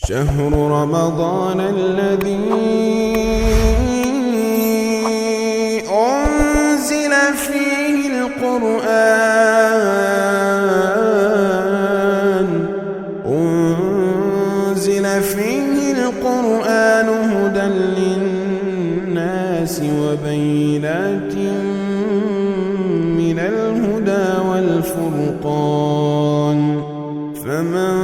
شهر رمضان الذي أنزل فيه القرآن هدى للناس وبينات من الهدى والفرقان فمن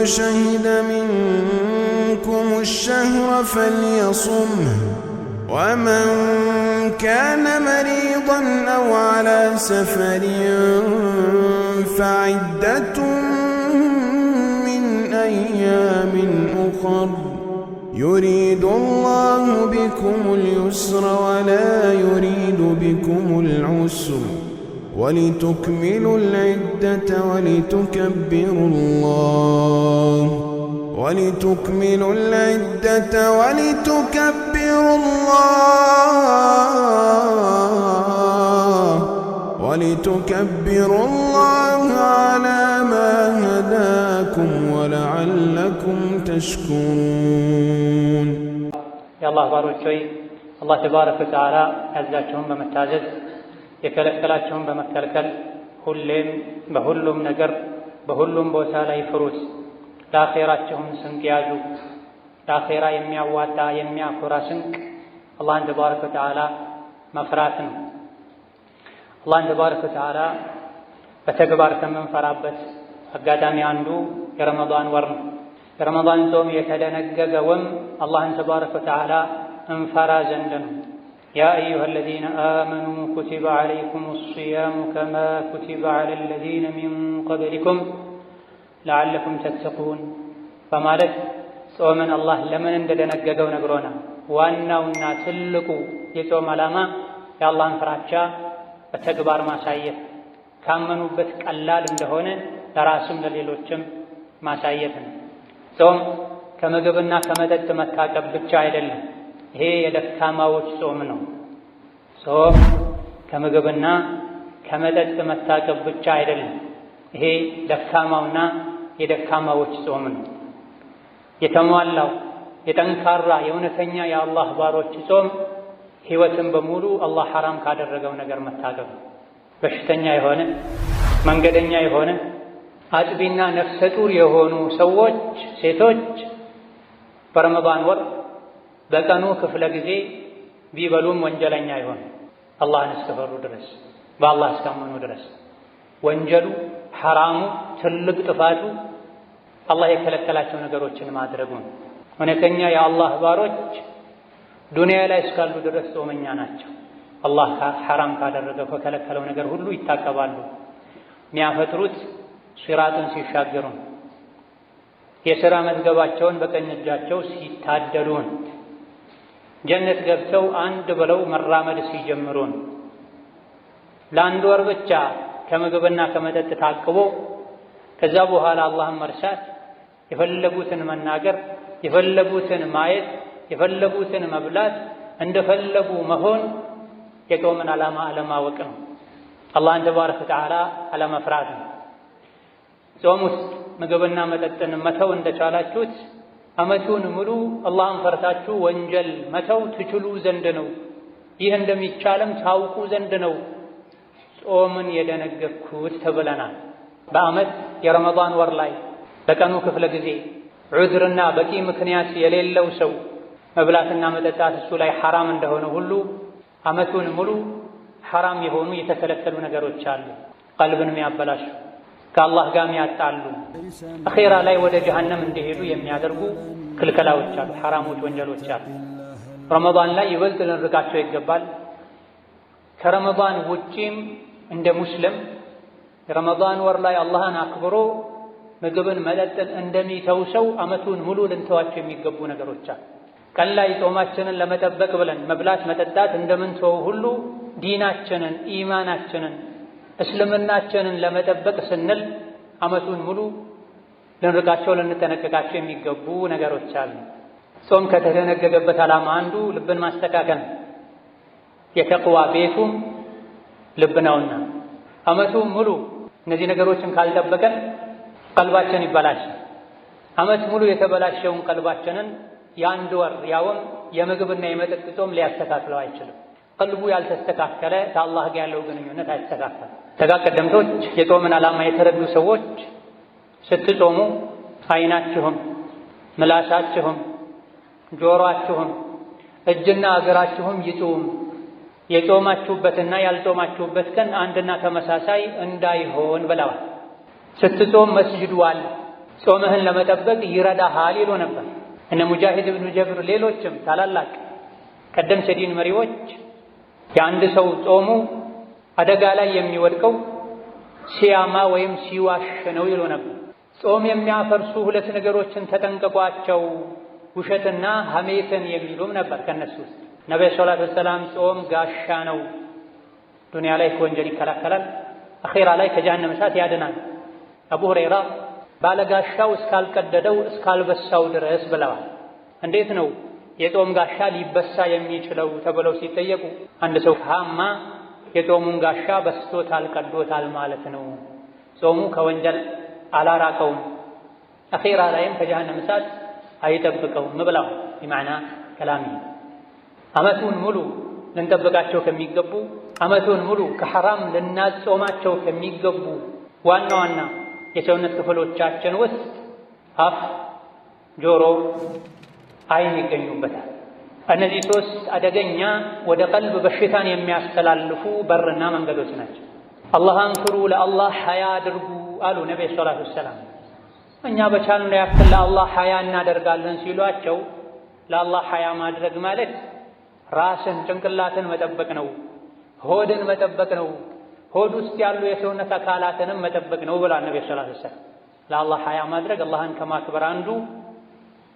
شهد منكم الشهر فليصمه ومن كان مريضا أو على سفر فعدة من أيام أخر يريد الله بكم اليسر ولا يريد بكم العسر ولتكملوا العدة ولتكبروا الله على ما هداكم ولعلكم تشكرون يا الله بارك فيك الله تبارك وتعالى ያዛቸውን በመታዘዝ የከለከላቸውን በመከልከል ሁሌም በሁሉም ነገር በሁሉም ቦታ ላይ ፍሩት። ለአኼራቸውም ስንቅ ያዙ። ለአኼራ የሚያዋጣ የሚያኮራ ስንቅ አላህን ተባረከ ወተዓላ መፍራት ነው። አላህን ተባረከ ወተዓላ በተግባር ከምንፈራበት አጋጣሚ አንዱ የረመዳን ወር ነው። የረመዳን ጾም የተደነገገውም አላህን ተባረከ ወተዓላ እንፈራ ዘንድ ነው። يا أيها الذين آمنوا كتب عليكم الصيام كما كتب على الذين من قبلكم لعلكم تتقون فمالك ጾምን አላህ ለምን እንደደነገገው ነግሮናል። ዋናውና ትልቁ የጾም ዓላማ የአላህን ፍራቻ በተግባር ማሳየት፣ ካመኑበት ቀላል እንደሆነ ለራስም ለሌሎችም ማሳየት ነው። ጾም ከምግብና ከመጠጥ መታቀብ ብቻ አይደለም። ይሄ የደካማዎች ጾም ነው። ጾም ከምግብና ከመጠጥ መታቀብ ብቻ አይደለም። ይሄ ደካማውና የደካማዎች ጾም ነው። የተሟላው የጠንካራ የእውነተኛ የአላህ ባሮች ጾም ሕይወትን በሙሉ አላህ ሐራም ካደረገው ነገር መታቀብ። በሽተኛ የሆነ መንገደኛ የሆነ አጥቢና ነፍሰ ጡር የሆኑ ሰዎች፣ ሴቶች በረመዳን ወር በቀኑ ክፍለ ጊዜ ቢበሉም ወንጀለኛ ይሆን አላህን እስከፈሩ ድረስ በአላህ እስካመኑ ድረስ ወንጀሉ ሐራሙ ትልቅ ጥፋቱ አላህ የከለከላቸው ነገሮችን ማድረጉ ነው። እውነተኛ የአላህ ባሮች ዱንያ ላይ እስካሉ ድረስ ጾመኛ ናቸው። አላህ ሐራም ካደረገው ከከለከለው ነገር ሁሉ ይታቀባሉ። የሚያፈጥሩት ሲራጥን ሲሻገሩ፣ የሥራ መዝገባቸውን በቀኝ እጃቸው ሲታደሉ፣ ጀነት ገብተው አንድ ብለው መራመድ ሲጀምሩ፣ ለአንድ ወር ብቻ ከምግብና ከመጠጥ ታቅቦ ከዛ በኋላ አላህን መርሳት፣ የፈለጉትን መናገር፣ የፈለጉትን ማየት፣ የፈለጉትን መብላት፣ እንደፈለጉ መሆን የጾምን ዓላማ አለማወቅ ነው። አላህን ተባረከ ወተዓላ አለመፍራት ነው። ጾም ውስጥ ምግብና መጠጥን መተው እንደቻላችሁት ዓመቱን ሙሉ አላህን ፈርታችሁ ወንጀል መተው ትችሉ ዘንድ ነው። ይህ እንደሚቻልም ታውቁ ዘንድ ነው ጾምን የደነገግኩት ተብለናል። በዓመት የረመዳን ወር ላይ በቀኑ ክፍለ ጊዜ ዑዝርና በቂ ምክንያት የሌለው ሰው መብላትና መጠጣት እሱ ላይ ሐራም እንደሆነ ሁሉ ዓመቱን ሙሉ ሐራም የሆኑ የተከለከሉ ነገሮች አሉ። ቀልብን የሚያበላሹ፣ ከአላህ ጋር የሚያጣሉ፣ አኼራ ላይ ወደ ጀሃነም እንዲሄዱ የሚያደርጉ ክልከላዎች አሉ፣ ሐራሞች፣ ወንጀሎች አሉ። ረመዳን ላይ ይበልጥ ልንርቃቸው ይገባል። ከረመዳን ውጪም እንደ ሙስሊም የረመዳን ወር ላይ አላህን አክብሮ ምግብን መጠጥን እንደሚተው ሰው ዓመቱን ሙሉ ልንተዋቸው የሚገቡ ነገሮች አሉ። ቀን ላይ ጾማችንን ለመጠበቅ ብለን መብላት መጠጣት እንደምንተው ሁሉ ዲናችንን፣ ኢማናችንን፣ እስልምናችንን ለመጠበቅ ስንል ዓመቱን ሙሉ ልንርቃቸው ልንጠነቀቃቸው የሚገቡ ነገሮች አሉ። ጾም ከተደነገገበት ዓላማ አንዱ ልብን ማስተካከል፣ የተቅዋ ቤቱም ልብ ነውና ዓመቱን ሙሉ እነዚህ ነገሮችን ካልጠበቀን ቀልባችን ይበላሻል፣ ዓመት ሙሉ የተበላሸውን ቀልባችንን የአንድ ወር ያውም የምግብና የመጠጥ ጾም ሊያስተካክለው አይችልም። ቀልቡ ያልተስተካከለ ከአላህ ጋር ያለው ግንኙነት አይስተካከልም። ደጋግ ቀደምቶች የጾምን ዓላማ የተረዱ ሰዎች ስትጾሙ ዓይናችሁም፣ ምላሳችሁም፣ ጆሮአችሁም፣ እጅና እግራችሁም ይጹም፣ የጾማችሁበትና ያልጾማችሁበት ቀን አንድና ተመሳሳይ እንዳይሆን ብለዋል። ስትጾም መስጅድ ዋል፣ ጾምህን ለመጠበቅ ይረዳሃል ይሉ ነበር እነ ሙጃሂድ ብኑ ጀብር ሌሎችም ታላላቅ ቀደምት የዲን መሪዎች የአንድ ሰው ጾሙ አደጋ ላይ የሚወድቀው ሲያማ ወይም ሲዋሽ ነው ይሉ ነበር። ጾም የሚያፈርሱ ሁለት ነገሮችን ተጠንቀቋቸው፣ ውሸትና ሐሜትን የሚሉም ነበር። ከነሱ ውስጥ ነብዩ ሰለላሁ ዐለይሂ ወሰለም ጾም ጋሻ ነው፣ ዱንያ ላይ ከወንጀል ይከላከላል፣ አኺራ ላይ ከጀሃነም እሳት ያድናል። አቡ ሁረይራ ባለጋሻው እስካልቀደደው እስካልበሳው ድረስ ብለዋል። እንዴት ነው የጾም ጋሻ ሊበሳ የሚችለው ተብለው ሲጠየቁ አንድ ሰው ካማ የጾሙን ጋሻ በስቶታል ቀዶታል ማለት ነው። ጾሙ ከወንጀል አላራቀውም፣ አኺራ ላይም ከጀሃነም እሳት አይጠብቀውም ብለዋል። በማዕና ከላሚ ዓመቱን ሙሉ ልንጠብቃቸው ከሚገቡ ዓመቱን ሙሉ ከሐራም ልናጾማቸው ከሚገቡ ዋና ዋና የሰውነት ክፍሎቻችን ውስጥ አፍ፣ ጆሮ፣ ዓይን ይገኙበታል። እነዚህ ሶስት አደገኛ ወደ ቀልብ በሽታን የሚያስተላልፉ በርና መንገዶች ናቸው። አላህን ፍሩ፣ ለአላህ ሐያ አድርጉ አሉ ነብዩ ሰለላሁ ዐለይሂ ወሰለም። እኛ በቻልነው ያክል ለአላህ ሐያ እናደርጋለን ሲሏቸው ለአላህ ሐያ ማድረግ ማለት ራስን ጭንቅላትን መጠበቅ ነው፣ ሆድን መጠበቅ ነው፣ ሆድ ውስጥ ያሉ የሰውነት አካላትንም መጠበቅ ነው ብሏል ነብዩ ሰለላሁ ዐለይሂ ወሰለም። ለአላህ ሐያ ማድረግ አላህን ከማክበር አንዱ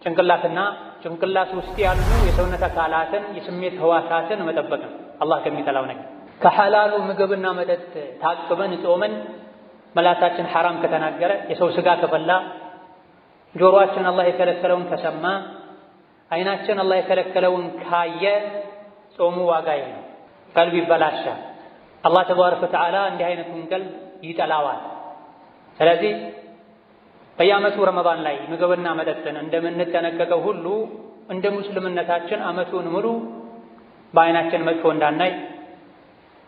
ጭንቅላትና ጭንቅላት ውስጥ ያሉ የሰውነት አካላትን የስሜት ህዋሳትን መጠበቅ ነው፣ አላህ ከሚጠላው ነገር። ከሐላሉ ምግብና መጠጥ ታቅበን ጾመን መላሳችን ሐራም ከተናገረ፣ የሰው ስጋ ከበላ፣ ጆሮአችን አላህ የከለከለውን ከሰማ፣ ዓይናችን አላህ የከለከለውን ካየ ጾሙ ዋጋ የለውም፣ ቀልብ ይበላሻል። አላህ ተባረከ ወተዓላ እንዲህ አይነቱን ቀልብ ይጠላዋል። ስለዚህ በየዓመቱ ረመዳን ላይ ምግብና መጠጥን እንደምንጠነቀቀው ሁሉ እንደ ሙስልምነታችን ዓመቱን ሙሉ በዓይናችን መጥፎ እንዳናይ፣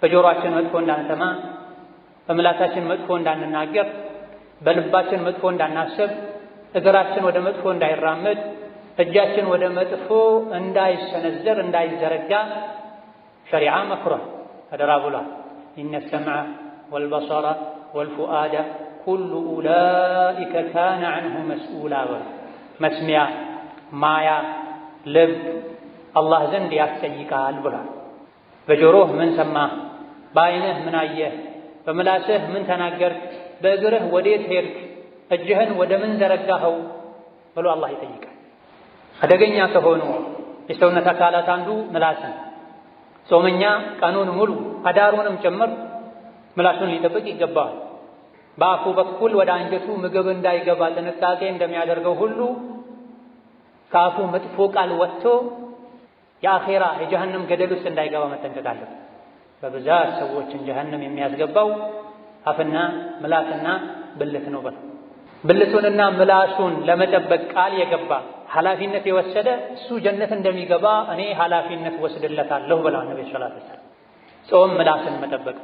በጆሮአችን መጥፎ እንዳንሰማ፣ በምላሳችን መጥፎ እንዳንናገር፣ በልባችን መጥፎ እንዳናስብ፣ እግራችን ወደ መጥፎ እንዳይራመድ፣ እጃችን ወደ መጥፎ እንዳይሰነዘር እንዳይዘረጋ ሸሪዓ መክሯል፣ አደራ ብሏል። ኢነ ሰምዐ ወልበሰረ ወልፉአደ ኩሉ ኡላኢከ ካነ ዐንሁ መስኡላ ብሏል። መስሚያ፣ ማያ፣ ልብ አላህ ዘንድ ያስጠይቃል ብሏል። በጆሮህ ምን ሰማህ፣ በዓይንህ ምን አየህ፣ በምላስህ ምን ተናገርክ፣ በእግርህ ወዴት ሄድክ፣ እጅህን ወደ ምን ዘረጋኸው ብሎ አላህ ይጠይቃል። አደገኛ ከሆኑ የሰውነት አካላት አንዱ ምላስን። ጾመኛ ቀኑን ሙሉ አዳሩንም ጭምር ምላሱን ሊጠብቅ ይገባዋል። በአፉ በኩል ወደ አንጀቱ ምግብ እንዳይገባ ጥንቃቄ እንደሚያደርገው ሁሉ ከአፉ መጥፎ ቃል ወጥቶ የአኼራ የጀሃነም ገደል ውስጥ እንዳይገባ መጠንቀቅ አለበት። በብዛት ሰዎችን ጀሃነም የሚያስገባው አፍና ምላስና ብልት ነው። ብልቱንና ምላሱን ለመጠበቅ ቃል የገባ ኃላፊነት የወሰደ እሱ ጀነት እንደሚገባ እኔ ኃላፊነት ወስድለታለሁ ብለዋል ነብዩ ሰለላሁ ዐለይሂ ወሰለም። ጾም ምላስን መጠበቅ፣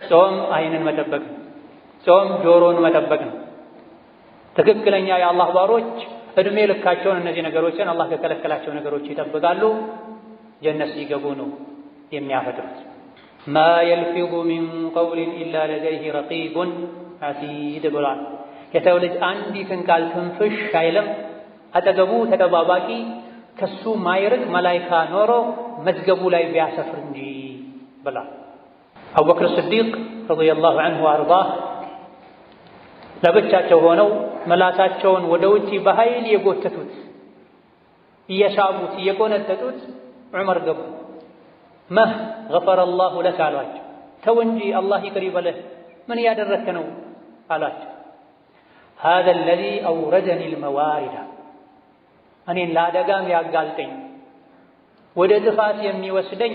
ጾም ዓይንን መጠበቅ፣ ጾም ጆሮን መጠበቅ ነው። ትክክለኛ የአላህ ባሮች እድሜ ልካቸውን እነዚህ ነገሮችን አላህ ከከለከላቸው ነገሮች ይጠብቃሉ፣ ጀነት ሲገቡ ነው የሚያፈጥሩት። ማ የልፊዙ ሚን ቀውሊን ኢላ ለደይሂ ረቂቡን ዐቲድ ብሏል። የሰው ልጅ አንዲትን ቃል ትንፍሽ አይልም አጠገቡ ተጠባባቂ ከሱ ማይርቅ መላይካ ኖሮ መዝገቡ ላይ ቢያሰፍር እንጂ ብሏል። አቡበክር ስዲቅ ረዲየላሁ ዐንሁ ወአርዳህ ለብቻቸው ሆነው መላሳቸውን ወደ ውጪ በኃይል የጎተቱት እየሳቡት እየቆነጠጡት ዑመር ገቡ። መህ ገፈረ ላሁ ለክ አሏቸው። ተው እንጂ አላህ ይቅር ይበልህ፣ ምን እያደረክ ነው አሏቸው። ሃዛ አለዚ አውረደኒ ልመዋሪዳ፣ እኔን ለአደጋም ያጋልጠኝ ወደ ጥፋት የሚወስደኝ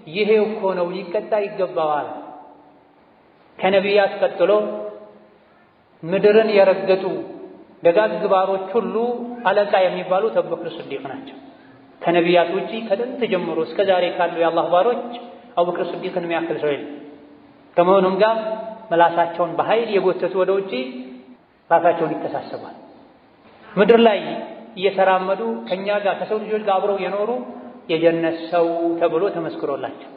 ይሄ እኮ ነው፣ ሊቀጣ ይገባዋል። ከነቢያት ቀጥሎ ምድርን የረገጡ ደጋግ ባሮች ሁሉ አለቃ የሚባሉት አቡበክር ሲዲቅ ናቸው። ከነቢያት ውጪ ከጥንት ጀምሮ እስከ ዛሬ ካሉ የአላህ ባሮች አቡበክር ሲዲቅን የሚያክል ሰው የለም። ከመሆኑም ጋር መላሳቸውን በኃይል የጎተቱ ወደ ውጪ ራሳቸውን ይተሳሰባል። ምድር ላይ እየተራመዱ ከኛ ጋር ከሰው ልጆች ጋር አብረው የኖሩ የጀነት ሰው ተብሎ ተመስክሮላቸው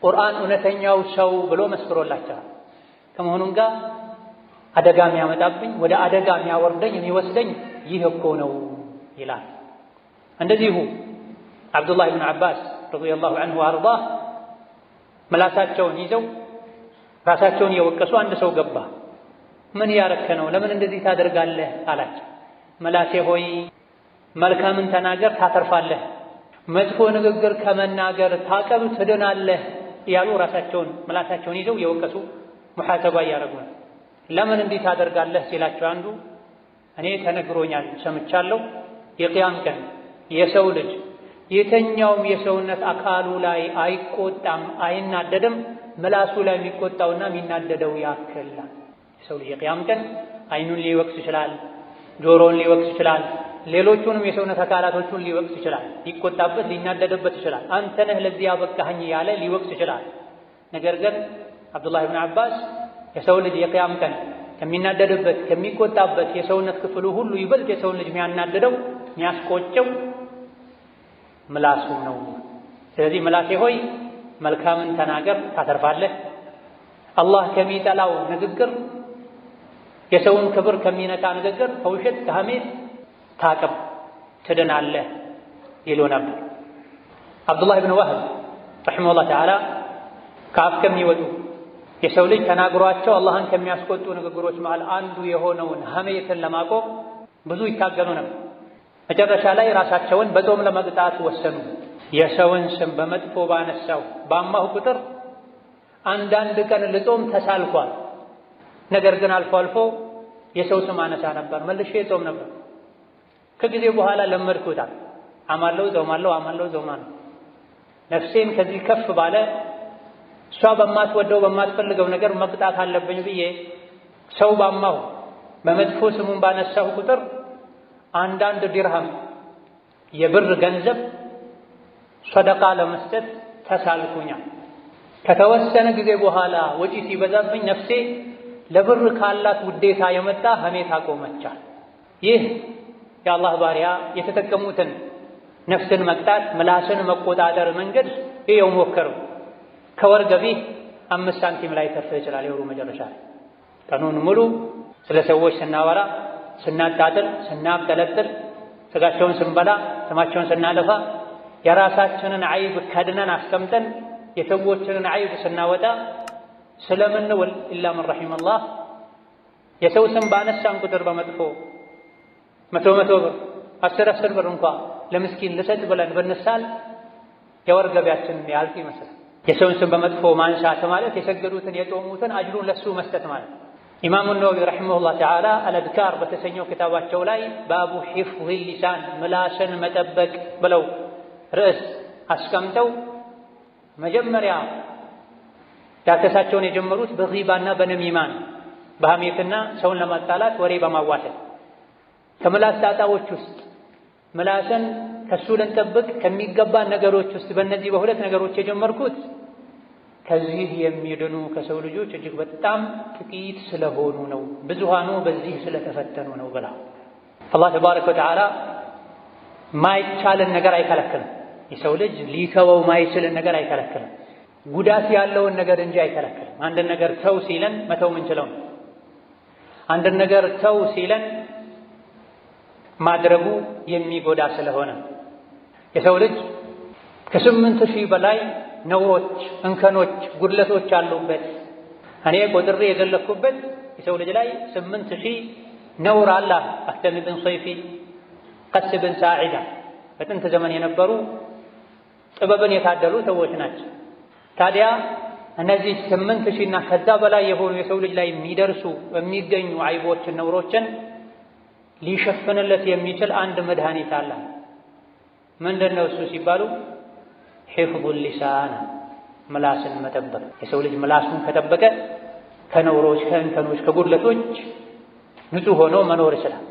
ቁርአን እውነተኛው ሰው ብሎ መስክሮላቸዋል። ከመሆኑም ጋር አደጋ የሚያመጣብኝ ወደ አደጋ የሚያወርደኝ የሚወስደኝ ይህ እኮ ነው ይላል። እንደዚሁ አብዱላህ ብን አባስ ረዲየላሁ ዐንሁ ወአርዳህ መላሳቸውን ይዘው ራሳቸውን እየወቀሱ አንድ ሰው ገባ። ምን ያረከ ነው? ለምን እንደዚህ ታደርጋለህ አላቸው። መላሴ ሆይ መልካምን ተናገር ታተርፋለህ፣ መጥፎ ንግግር ከመናገር ታቀብ ትድናለህ እያሉ መላሳቸውን ይዘው እየወቀሱ ሙሐሰባ እያደረጉ ነው። ለምን እንዲህ ታደርጋለህ ሲላቸው አንዱ እኔ ተነግሮኛል ሰምቻለሁ፣ የቂያም ቀን የሰው ልጅ የተኛውም የሰውነት አካሉ ላይ አይቆጣም አይናደድም ምላሱ ላይ የሚቆጣውና የሚናደደው ያክል። የሰው ልጅ የቂያም ቀን አይኑን ሊወቅስ ይችላል፣ ጆሮውን ሊወቅስ ይችላል፣ ሌሎቹንም የሰውነት አካላቶቹን ሊወቅስ ይችላል፣ ሊቆጣበት ሊናደድበት ይችላል። አንተ ነህ ለዚህ ያበቃኸኝ ያለ ሊወቅስ ይችላል። ነገር ግን አብዱላህ ብን አባስ የሰው ልጅ የቂያም ቀን ከሚናደድበት ከሚቆጣበት የሰውነት ክፍሉ ሁሉ ይበልጥ የሰውን ልጅ የሚያናድደው የሚያስቆጨው ምላሱ ነው። ስለዚህ ምላሴ ሆይ መልካምን ተናገር ታተርፋለህ፣ አላህ ከሚጠላው ንግግር የሰውን ክብር ከሚነካ ንግግር ከውሸት ከሐሜት ታቀብ ትድናለህ ይሉ ነበር። አብዱላህ ብን ወህብ ረሒመሁላህ ተዓላ ከአፍ ከሚወጡ የሰው ልጅ ተናግሯቸው አላህን ከሚያስቆጡ ንግግሮች መሃል አንዱ የሆነውን ሐሜትን ለማቆም ብዙ ይታገሉ ነበር። መጨረሻ ላይ ራሳቸውን በጾም ለመቅጣት ወሰኑ። የሰውን ስም በመጥፎ ባነሳው ባማሁ ቁጥር አንዳንድ ቀን ልጾም ተሳልኳል። ነገር ግን አልፎ አልፎ የሰው ስም አነሳ ነበር፣ መልሼ ጾም ነበር። ከጊዜ በኋላ ለመድኩታል። አማለው ጾማለሁ። ነፍሴን ከዚህ ከፍ ባለ እሷ በማትወደው በማትፈልገው ነገር መቅጣት አለብኝ ብዬ ሰው ባማሁ በመጥፎ ስሙን ባነሳሁ ቁጥር አንዳንድ ዲርሃም የብር ገንዘብ ሰደቃ ለመስጠት ተሳልኩኛል። ከተወሰነ ጊዜ በኋላ ወጪ ሲበዛብኝ ነፍሴ ለብር ካላት ውዴታ የመጣ ሐሜት አቆመቻል። ይህ የአላህ ባሪያ የተጠቀሙትን ነፍስን መቅጣት ምላስን መቆጣጠር መንገድ ይኸው ሞከሩ። ከወር ገቢ 5 ሳንቲም ላይ ተርፍ ይችላል። የወሩ መጨረሻ ላይ ቀኑን ሙሉ ስለ ሰዎች ስናወራ ስናጣጥል ስናብጠለጥል ስጋቸውን ስንበላ ስማቸውን ስናለፋ የራሳችንን አይብ ከድነን አስቀምጠን የሰዎችንን አይብ ስናወጣ ስለምንውል ኢላ መን ረሒመላህ የሰው ስም ባነሳን ቁጥር በመጥፎ 100 ብር 10 ብር እንኳ ለምስኪን ልሰጥ ብለን ብንሳል የወር ገቢያችንን ያልቅ ይመስላል። የሰውን ስም በመጥፎ ማንሳት ማለት የሰገዱትን የጦሙትን አጅሩን ለሱ መስጠት ማለት። ኢማሙ ነወዊ ረሒመሁላህ ተዓላ አልአዝካር በተሰኘው ክታባቸው ላይ ባቡ ሒፍዝ ሊሳን ምላስን መጠበቅ ብለው ርዕስ አስቀምጠው መጀመሪያ ዳሰሳቸውን የጀመሩት በጊባና በነሚማን በሐሜትና ሰውን ለማጣላት ወሬ በማዋሰል ከምላስ ጣጣዎች ውስጥ ምላስን ከሱ ልንጠብቅ ከሚገባን ነገሮች ውስጥ በእነዚህ በሁለት ነገሮች የጀመርኩት ከዚህ የሚድኑ ከሰው ልጆች እጅግ በጣም ጥቂት ስለሆኑ ነው፣ ብዙሃኑ በዚህ ስለተፈተኑ ነው ብላ አላህ ተባረከ ወተዓላ ማይቻልን ነገር አይከለክልም። የሰው ልጅ ሊተወው ማይችልን ነገር አይከለክልም። ጉዳት ያለውን ነገር እንጂ አይከለክልም። አንድ ነገር ተው ሲለን መተው ምንችለው፣ አንድ ነገር ተው ሲለን ማድረጉ የሚጎዳ ስለሆነ የሰው ልጅ ከ8000 በላይ ነውሮች፣ እንከኖች፣ ጉድለቶች አሉበት። እኔ ቆጥሬ የገለፍኩበት የሰው ልጅ ላይ 8000 ነውር አለ። አህተም ብን ሰይፊ፣ ቀስ ብን ሳዒዳ በጥንት ዘመን የነበሩ ጥበብን የታደሉ ሰዎች ናቸው። ታዲያ እነዚህ 8000 እና ከዛ በላይ የሆኑ የሰው ልጅ ላይ የሚደርሱ የሚገኙ አይቦችን ነውሮችን ሊሸፍንለት የሚችል አንድ መድኃኒት አለ። ምንድነው እሱ ሲባሉ ሒፍዙ ሊሳን ምላስን መጠበቅ። የሰው ልጅ ምላሱን ከጠበቀ ከነውሮች፣ ከእንከኖች፣ ከጉድለቶች ንጹህ ሆኖ መኖር ይችላል።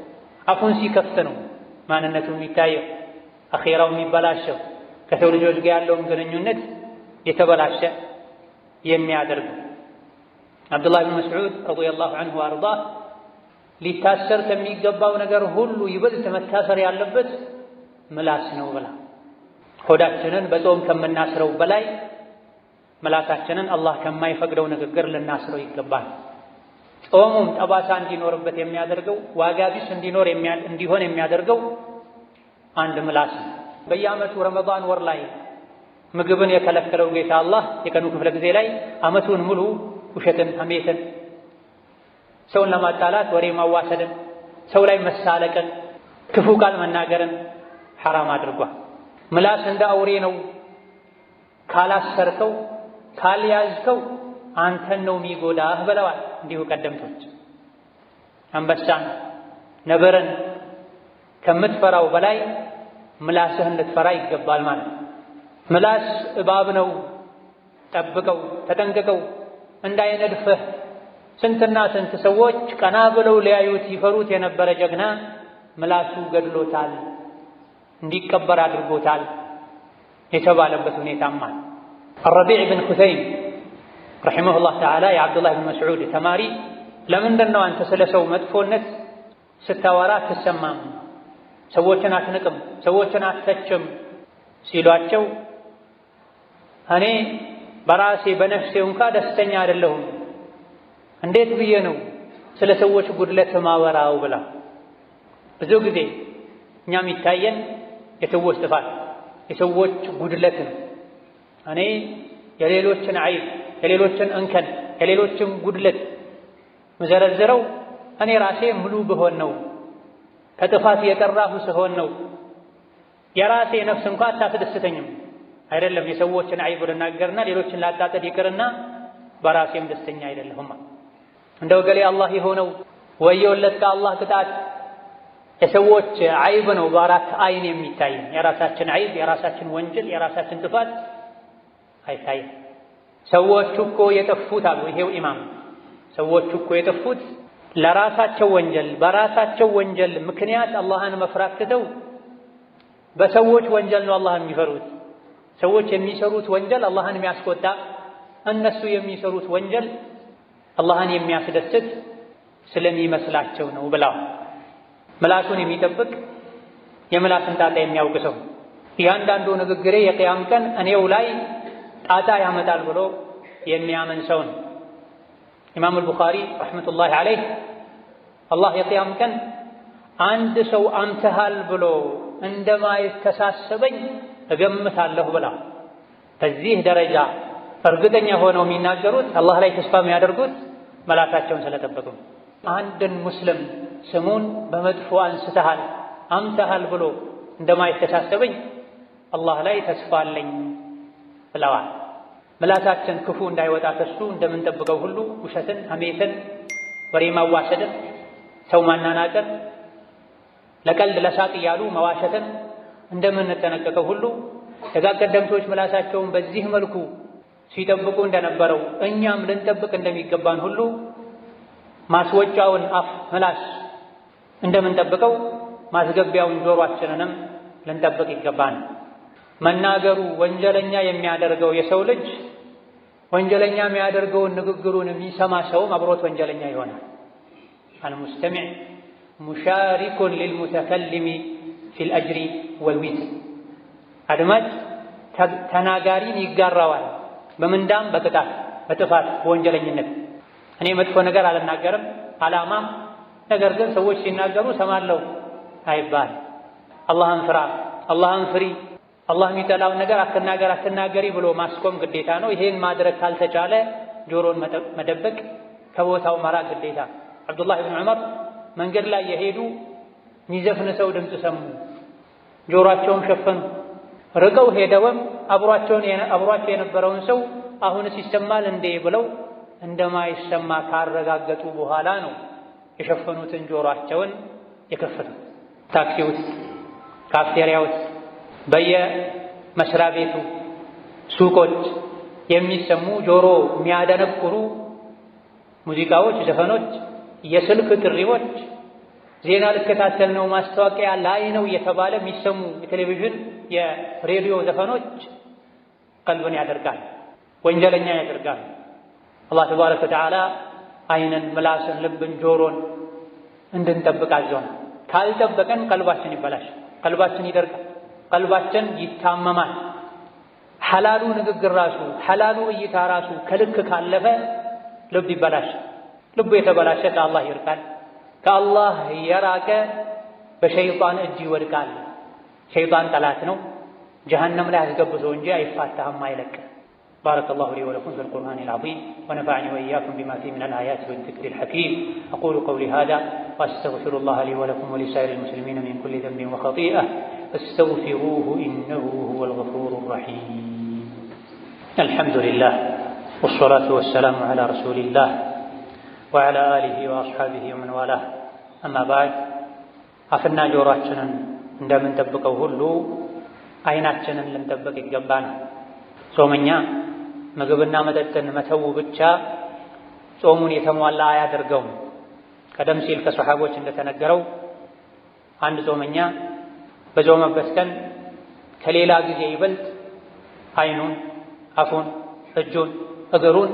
አፉን ሲከፍት ነው ማንነቱ የሚታየው፣ አኼራው የሚበላሸው፣ ከሰው ልጆች ጋር ያለውን ግንኙነት የተበላሸ የሚያደርግ። አብዱላህ ብን መስዑድ ረዲየላሁ ዐንሁ ወአርዳህ ሊታሰር ከሚገባው ነገር ሁሉ ይበልጥ መታሰር ያለበት ምላስ ነው ብላ ሆዳችንን በጾም ከምናስረው በላይ ምላሳችንን አላህ ከማይፈቅደው ንግግር ልናስረው ይገባል። ጾሙም ጠባሳ እንዲኖርበት የሚያደርገው ዋጋ ቢስ እንዲሆን የሚያደርገው አንድ ምላስ ነው። በየዓመቱ ረመዳን ወር ላይ ምግብን የከለከለው ጌታ አላህ የቀኑ ክፍለ ጊዜ ላይ ዓመቱን ሙሉ ውሸትን፣ ሐሜትን፣ ሰውን ለማጣላት ወሬ ማዋሰድን፣ ሰው ላይ መሳለቅን፣ ክፉ ቃል መናገርን ሐራም አድርጓል። ምላስ እንደ አውሬ ነው። ካላሰርከው ካልያዝከው አንተን ነው የሚጎዳህ ብለዋል እንዲሁ ቀደምቶች። አንበሳን ነብርን ከምትፈራው በላይ ምላስህን ልትፈራ ይገባል ማለት ነው። ምላስ እባብ ነው። ጠብቀው፣ ተጠንቅቀው እንዳይነድፍህ። ስንትና ስንት ሰዎች ቀና ብለው ሊያዩት ይፈሩት የነበረ ጀግና ምላሱ ገድሎታል፣ እንዲቀበር አድርጎታል የተባለበት ሁኔታማ። አረቢዕ ብን ኹሰይም ረሒመሁላህ ተዓላ የዓብዱላህ ብን መስዑድ ተማሪ ለምንድን ነው አንተ ስለ ሰው መጥፎነት ስታወራ አትሰማም? ሰዎችን አትንቅም፣ ሰዎችን አትተችም ሲሏቸው እኔ በራሴ በነፍሴ እንኳ ደስተኛ አይደለሁም፣ እንዴት ብዬ ነው ስለ ሰዎች ጉድለት ማወራው ብላ። ብዙ ጊዜ እኛም ይታየን የሰዎች ጥፋት፣ የሰዎች ጉድለት ነው። እኔ የሌሎችን ዐይብ፣ የሌሎችን እንከን፣ የሌሎችን ጉድለት መዘረዝረው እኔ ራሴ ሙሉ ብሆን ነው፣ ከጥፋት የጠራሁ ስሆን ነው። የራሴ ነፍስ እንኳ አታስደስተኝም። አይደለም የሰዎችን ዐይብ ልናገርና ሌሎችን ላጣጥል ይቅርና በራሴም ደስተኛ አይደለሁም። እንደው ገሌ አላህ የሆነው ወየውለት ከአላህ ቅጣት። የሰዎች ዐይብ ነው በአራት አይን የሚታይ። የራሳችን ዐይብ፣ የራሳችን ወንጀል፣ የራሳችን ጥፋት አይታይም። ሰዎቹ እኮ የጠፉት አሉ ይሄው ኢማም፣ ሰዎቹ እኮ የጠፉት ለራሳቸው ወንጀል በራሳቸው ወንጀል ምክንያት አላህን መፍራት ትተው በሰዎች ወንጀል ነው አላህን የሚፈሩት። ሰዎች የሚሰሩት ወንጀል አላህን የሚያስቆጣ፣ እነሱ የሚሰሩት ወንጀል አላህን የሚያስደስት ስለሚመስላቸው ነው ብለዋል። ምላሱን የሚጠብቅ የምላስን ጣጣ የሚያውቅ ሰው እያንዳንዱ ንግግሬ የቅያም ቀን እኔው ላይ ጣጣ ያመጣል ብሎ የሚያምን ሰው ነው። ኢማም አልቡኻሪ ረሕመቱላሂ ዐለይህ አላህ የቅያም ቀን አንድ ሰው አምተሃል ብሎ እንደማይተሳሰበኝ እገምታለሁ ብላ። በዚህ ደረጃ እርግጠኛ ሆነው የሚናገሩት አላህ ላይ ተስፋ የሚያደርጉት መላሳቸውን ስለጠበቁ። አንድን ሙስሊም ስሙን በመጥፎ አንስተሃል አምተሃል ብሎ እንደማይተሳሰበኝ አላህ ላይ ተስፋ አለኝ ብለዋል። ምላሳችን ክፉ እንዳይወጣ ከሱ እንደምንጠብቀው ሁሉ ውሸትን፣ ሐሜትን፣ ወሬ ማዋሰድን፣ ሰው ማናናቅን፣ ለቀልድ ለሳቅ እያሉ መዋሸትን እንደምንጠነቀቀው ሁሉ ደጋግ ቀደምቶች ምላሳቸውን በዚህ መልኩ ሲጠብቁ እንደነበረው እኛም ልንጠብቅ እንደሚገባን ሁሉ ማስወጫውን አፍ ምላስ እንደምንጠብቀው ማስገቢያውን ጆሮአችንንም ልንጠብቅ ይገባን። መናገሩ ወንጀለኛ የሚያደርገው የሰው ልጅ ወንጀለኛ የሚያደርገውን ንግግሩን የሚሰማ ሰውም አብሮት ወንጀለኛ ይሆናል። አልሙስተሚዕ ሙሻሪኩን ሊልሙተከሊሚ ፊል አጅሪ ወልዊዝር። አድማጭ ተናጋሪን ይጋራዋል በምንዳም በቅጣት በጥፋት በወንጀለኝነት። እኔ መጥፎ ነገር አልናገርም ዓላማ፣ ነገር ግን ሰዎች ሲናገሩ ሰማለሁ አይባል። አላህን ፍራ፣ አላህን ፍሪ፣ አላህ የሚጠላውን ነገር አትናገር አትናገሪ ብሎ ማስቆም ግዴታ ነው። ይሄን ማድረግ ካልተቻለ ጆሮን መደበቅ፣ ከቦታው መራቅ ግዴታ። አብዱላህ ብን ዑመር መንገድ ላይ የሄዱ የሚዘፍን ሰው ድምፅ ሰሙ፣ ጆሮአቸውን ሸፈኑ። ርቀው ሄደውም አብሯቸው የነበረውን ሰው አሁንስ ይሰማል እንዴ ብለው እንደማይሰማ ካረጋገጡ በኋላ ነው የሸፈኑትን ጆሮአቸውን የከፈቱት። ታክሲ ውስጥ፣ ካፍቴሪያ ውስጥ፣ በየመስሪያ ቤቱ፣ ሱቆች የሚሰሙ ጆሮ የሚያደነቁሩ ሙዚቃዎች፣ ዘፈኖች፣ የስልክ ጥሪዎች ዜና ልከታተል ነው፣ ማስታወቂያ ላይ ነው እየተባለ የሚሰሙ የቴሌቪዥን የሬዲዮ ዘፈኖች ቀልብን ያደርጋል፣ ወንጀለኛ ያደርጋል። አላህ ተባረከ ወተዓላ አይንን፣ ምላስን፣ ልብን፣ ጆሮን እንድንጠብቅ አዘውናል። ካልጠበቀን ቀልባችን ይበላሽ፣ ቀልባችን ይደርቃል፣ ቀልባችን ይታመማል። ሐላሉ ንግግር ራሱ ሐላሉ እይታ ራሱ ከልክ ካለፈ ልብ ይበላሽ። ልቡ የተበላሸ ከአላህ ይርቃል፣ ከአላህ የራቀ በሸይጣን እጅ ይወድቃል። ሸይጣን ጠላት ነው፣ ጀሀነም ላይ አስገብቶ እንጂ አይፋታህም፣ አይለቅም። بارك الله لي ولكم في القرآن العظيم ونفعني وإياكم بما فيه من الآيات والذكر الحكيم. أقول قولي هذا وأستغفر الله لي ولكم ولسائر المسلمين من كل ذنب وخطيئة فاستغفروه إنه هو الغفور الرحيم. الحمد لله والصلاة والسلام على رسول الله وعلى آله وأصحابه ومن والاه. أما بعد أفنا جوراتنا عندما نتبقوا هلو عيناتنا لم تبقى الجبانة ጾመኛ ምግብና መጠጥን መተው ብቻ ጾሙን የተሟላ አያደርገውም። ቀደም ሲል ከሰሃቦች እንደተነገረው አንድ ጾመኛ በጾመበት ቀን ከሌላ ጊዜ ይበልጥ አይኑን፣ አፉን፣ እጁን፣ እግሩን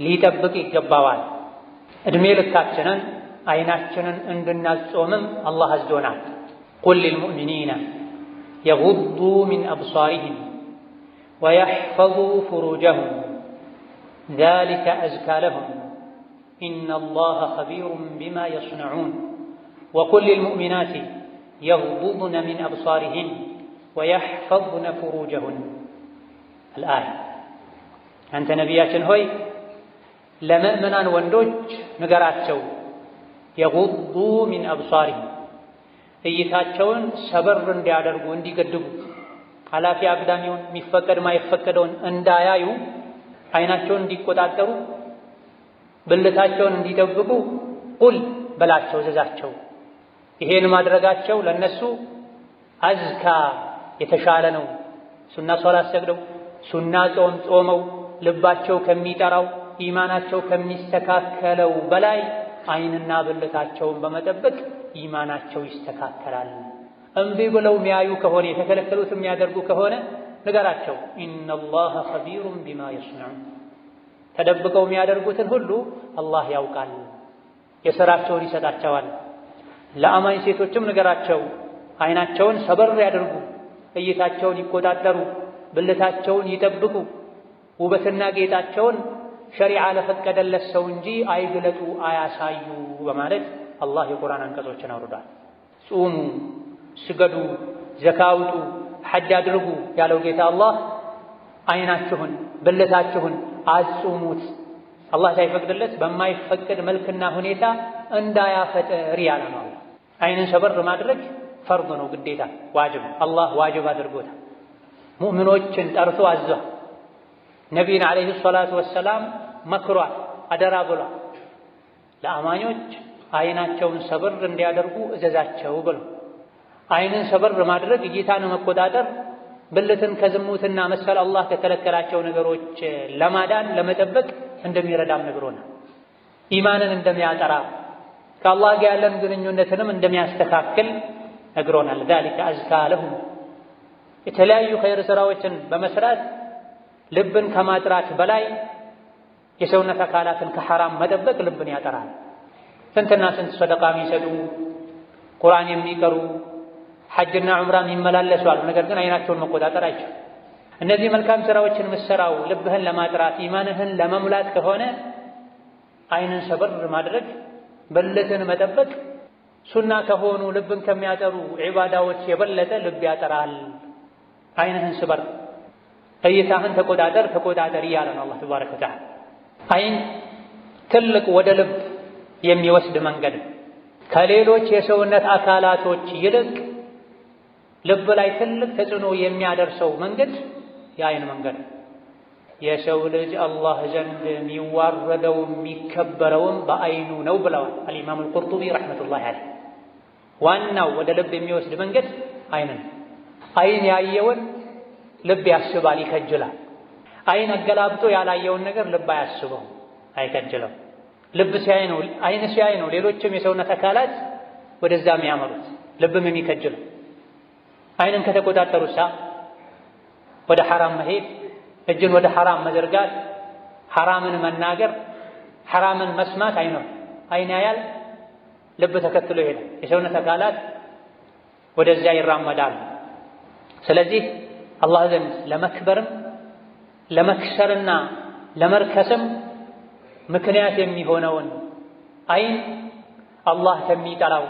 ሊጠብቅ ይገባዋል። እድሜ ልካችንን አይናችንን እንድናጾምም አላህ አዞናል። ቁል ሊልሙእሚኒነ የጉዱ ሚን አብሳሪሂም ويحفظوا فروجهم ذلك أزكى لهم إن الله خبير بما يصنعون وقل للمؤمنات يغضضن من أبصارهن ويحفظن فروجهن. الآية أنت نبياتنا هوي لمؤمنان وندوج نقراتشو يغضوا من أبصارهم እይታቸውን ሰበር እንዲያደርጉ እንዲገድቡ ኃላፊ አግዳሚውን የሚፈቀድ ማይፈቀደውን እንዳያዩ አይናቸውን እንዲቆጣጠሩ ብልታቸውን እንዲጠብቁ ቁል በላቸው ዘዛቸው። ይሄን ማድረጋቸው ለነሱ አዝካ የተሻለ ነው። ሱና ሶላት ሰግደው ሱና ጾም ጾመው ልባቸው ከሚጠራው ኢማናቸው ከሚስተካከለው በላይ አይንና ብልታቸውን በመጠበቅ ኢማናቸው ይስተካከላል። እምቢ ብለው የሚያዩ ከሆነ የተከለከሉት የሚያደርጉ ከሆነ ንገራቸው ኢነላህ ኸቢሩን ቢማ የስነዑን፣ ተደብቀው የሚያደርጉትን ሁሉ አላህ ያውቃል፣ የሥራቸውን ይሰጣቸዋል። ለአማኝ ሴቶችም ንገራቸው አይናቸውን ሰበር ያደርጉ፣ እይታቸውን ይቆጣጠሩ፣ ብልታቸውን ይጠብቁ፣ ውበትና ጌጣቸውን ሸሪዓ ለፈቀደለት ሰው እንጂ አይግለጡ አያሳዩ በማለት አላህ የቁርአን አንቀጾችን አውርዷል። ጹሙ፣ ስገዱ፣ ዘካ አውጡ፣ ሐጅ አድርጉ ያለው ጌታ አላህ አይናችሁን ብልታችሁን አጽሙት፣ አላህ ሳይፈቅድለት በማይፈቅድ መልክና ሁኔታ እንዳያፈጥር ያለ ነው። አይንን ሰበር ማድረግ ፈርድ ነው፣ ግዴታ ዋጅብ፣ አላህ ዋጅብ አድርጎታል። ሙእሚኖችን ጠርቶ አዟል። ነቢይን ዓለይሂ ሰላቱ ወሰላም መክሯል፣ አደራ ብሏል። ለአማኞች አይናቸውን ሰበር እንዲያደርጉ እዘዛቸው ብሎ አይንን ሰበር ማድረግ እይታን መቆጣጠር ብልትን ከዝሙትና መሰል አላህ ከከለከላቸው ነገሮች ለማዳን ለመጠበቅ እንደሚረዳም ነግሮናል። ኢማንን እንደሚያጠራ ከአላህ ጋር ያለን ግንኙነትንም እንደሚያስተካክል ነግሮናል። ذلك أزكى لهم የተለያዩ ኸይር ስራዎችን በመስራት ልብን ከማጥራት በላይ የሰውነት አካላትን ከሐራም መጠበቅ ልብን ያጠራል። ስንትና ስንት ሰደቃ የሚሰጡ ቁርአን የሚቀሩ ሐጅና ዑምራ የሚመላለሱ አሉ። ነገር ግን አይናቸውን መቆጣጠር አይችሉም። እነዚህ መልካም ስራዎችን ምሰራው ልብህን ለማጥራት ኢማንህን ለመሙላት ከሆነ አይንን ሰበር ማድረግ ብልትን መጠበቅ ሱና ከሆኑ ልብን ከሚያጠሩ ዒባዳዎች የበለጠ ልብ ያጠራል። አይንህን ስበር፣ እይታህን ተቆጣጠር እያለ ነው አላህ ተባረከ ወተዓላ። አይን ትልቅ ወደ ልብ የሚወስድ መንገድ ከሌሎች የሰውነት አካላቶች ይልቅ ልብ ላይ ትልቅ ተጽዕኖ የሚያደርሰው መንገድ የአይን መንገድ። የሰው ልጅ አላህ ዘንድ የሚዋረደው የሚከበረውም በአይኑ ነው ብለዋል አልኢማም አልቁርጡቢ ረሕመቱላሂ ዐለይህ። ዋናው ወደ ልብ የሚወስድ መንገድ አይን ነው። አይን ያየውን ልብ ያስባል፣ ይከጅላል። አይን አገላብጦ ያላየውን ነገር ልብ አያስበው፣ አይከጅለው። ልብ ሲያይ ነው፣ አይን ሲያይ ነው ሌሎችም የሰውነት አካላት ወደዛ የሚያመሩት ልብም የሚከጅሉ። አይንን ከተቆጣጠሩሳ ወደ ሐራም መሄድ፣ እጅን ወደ ሐራም መዘርጋት፣ ሐራምን መናገር፣ ሐራምን መስማት አይን ያያል፣ ልብ ተከትሎ ይሄዳል። የሰውነት አካላት ወደዚያ ይራመዳሉ። ስለዚህ አላህ ዘንድ ለመክበርም ለመክሰርና ለመርከስም ምክንያት የሚሆነውን አይን አላህ ከሚጠላው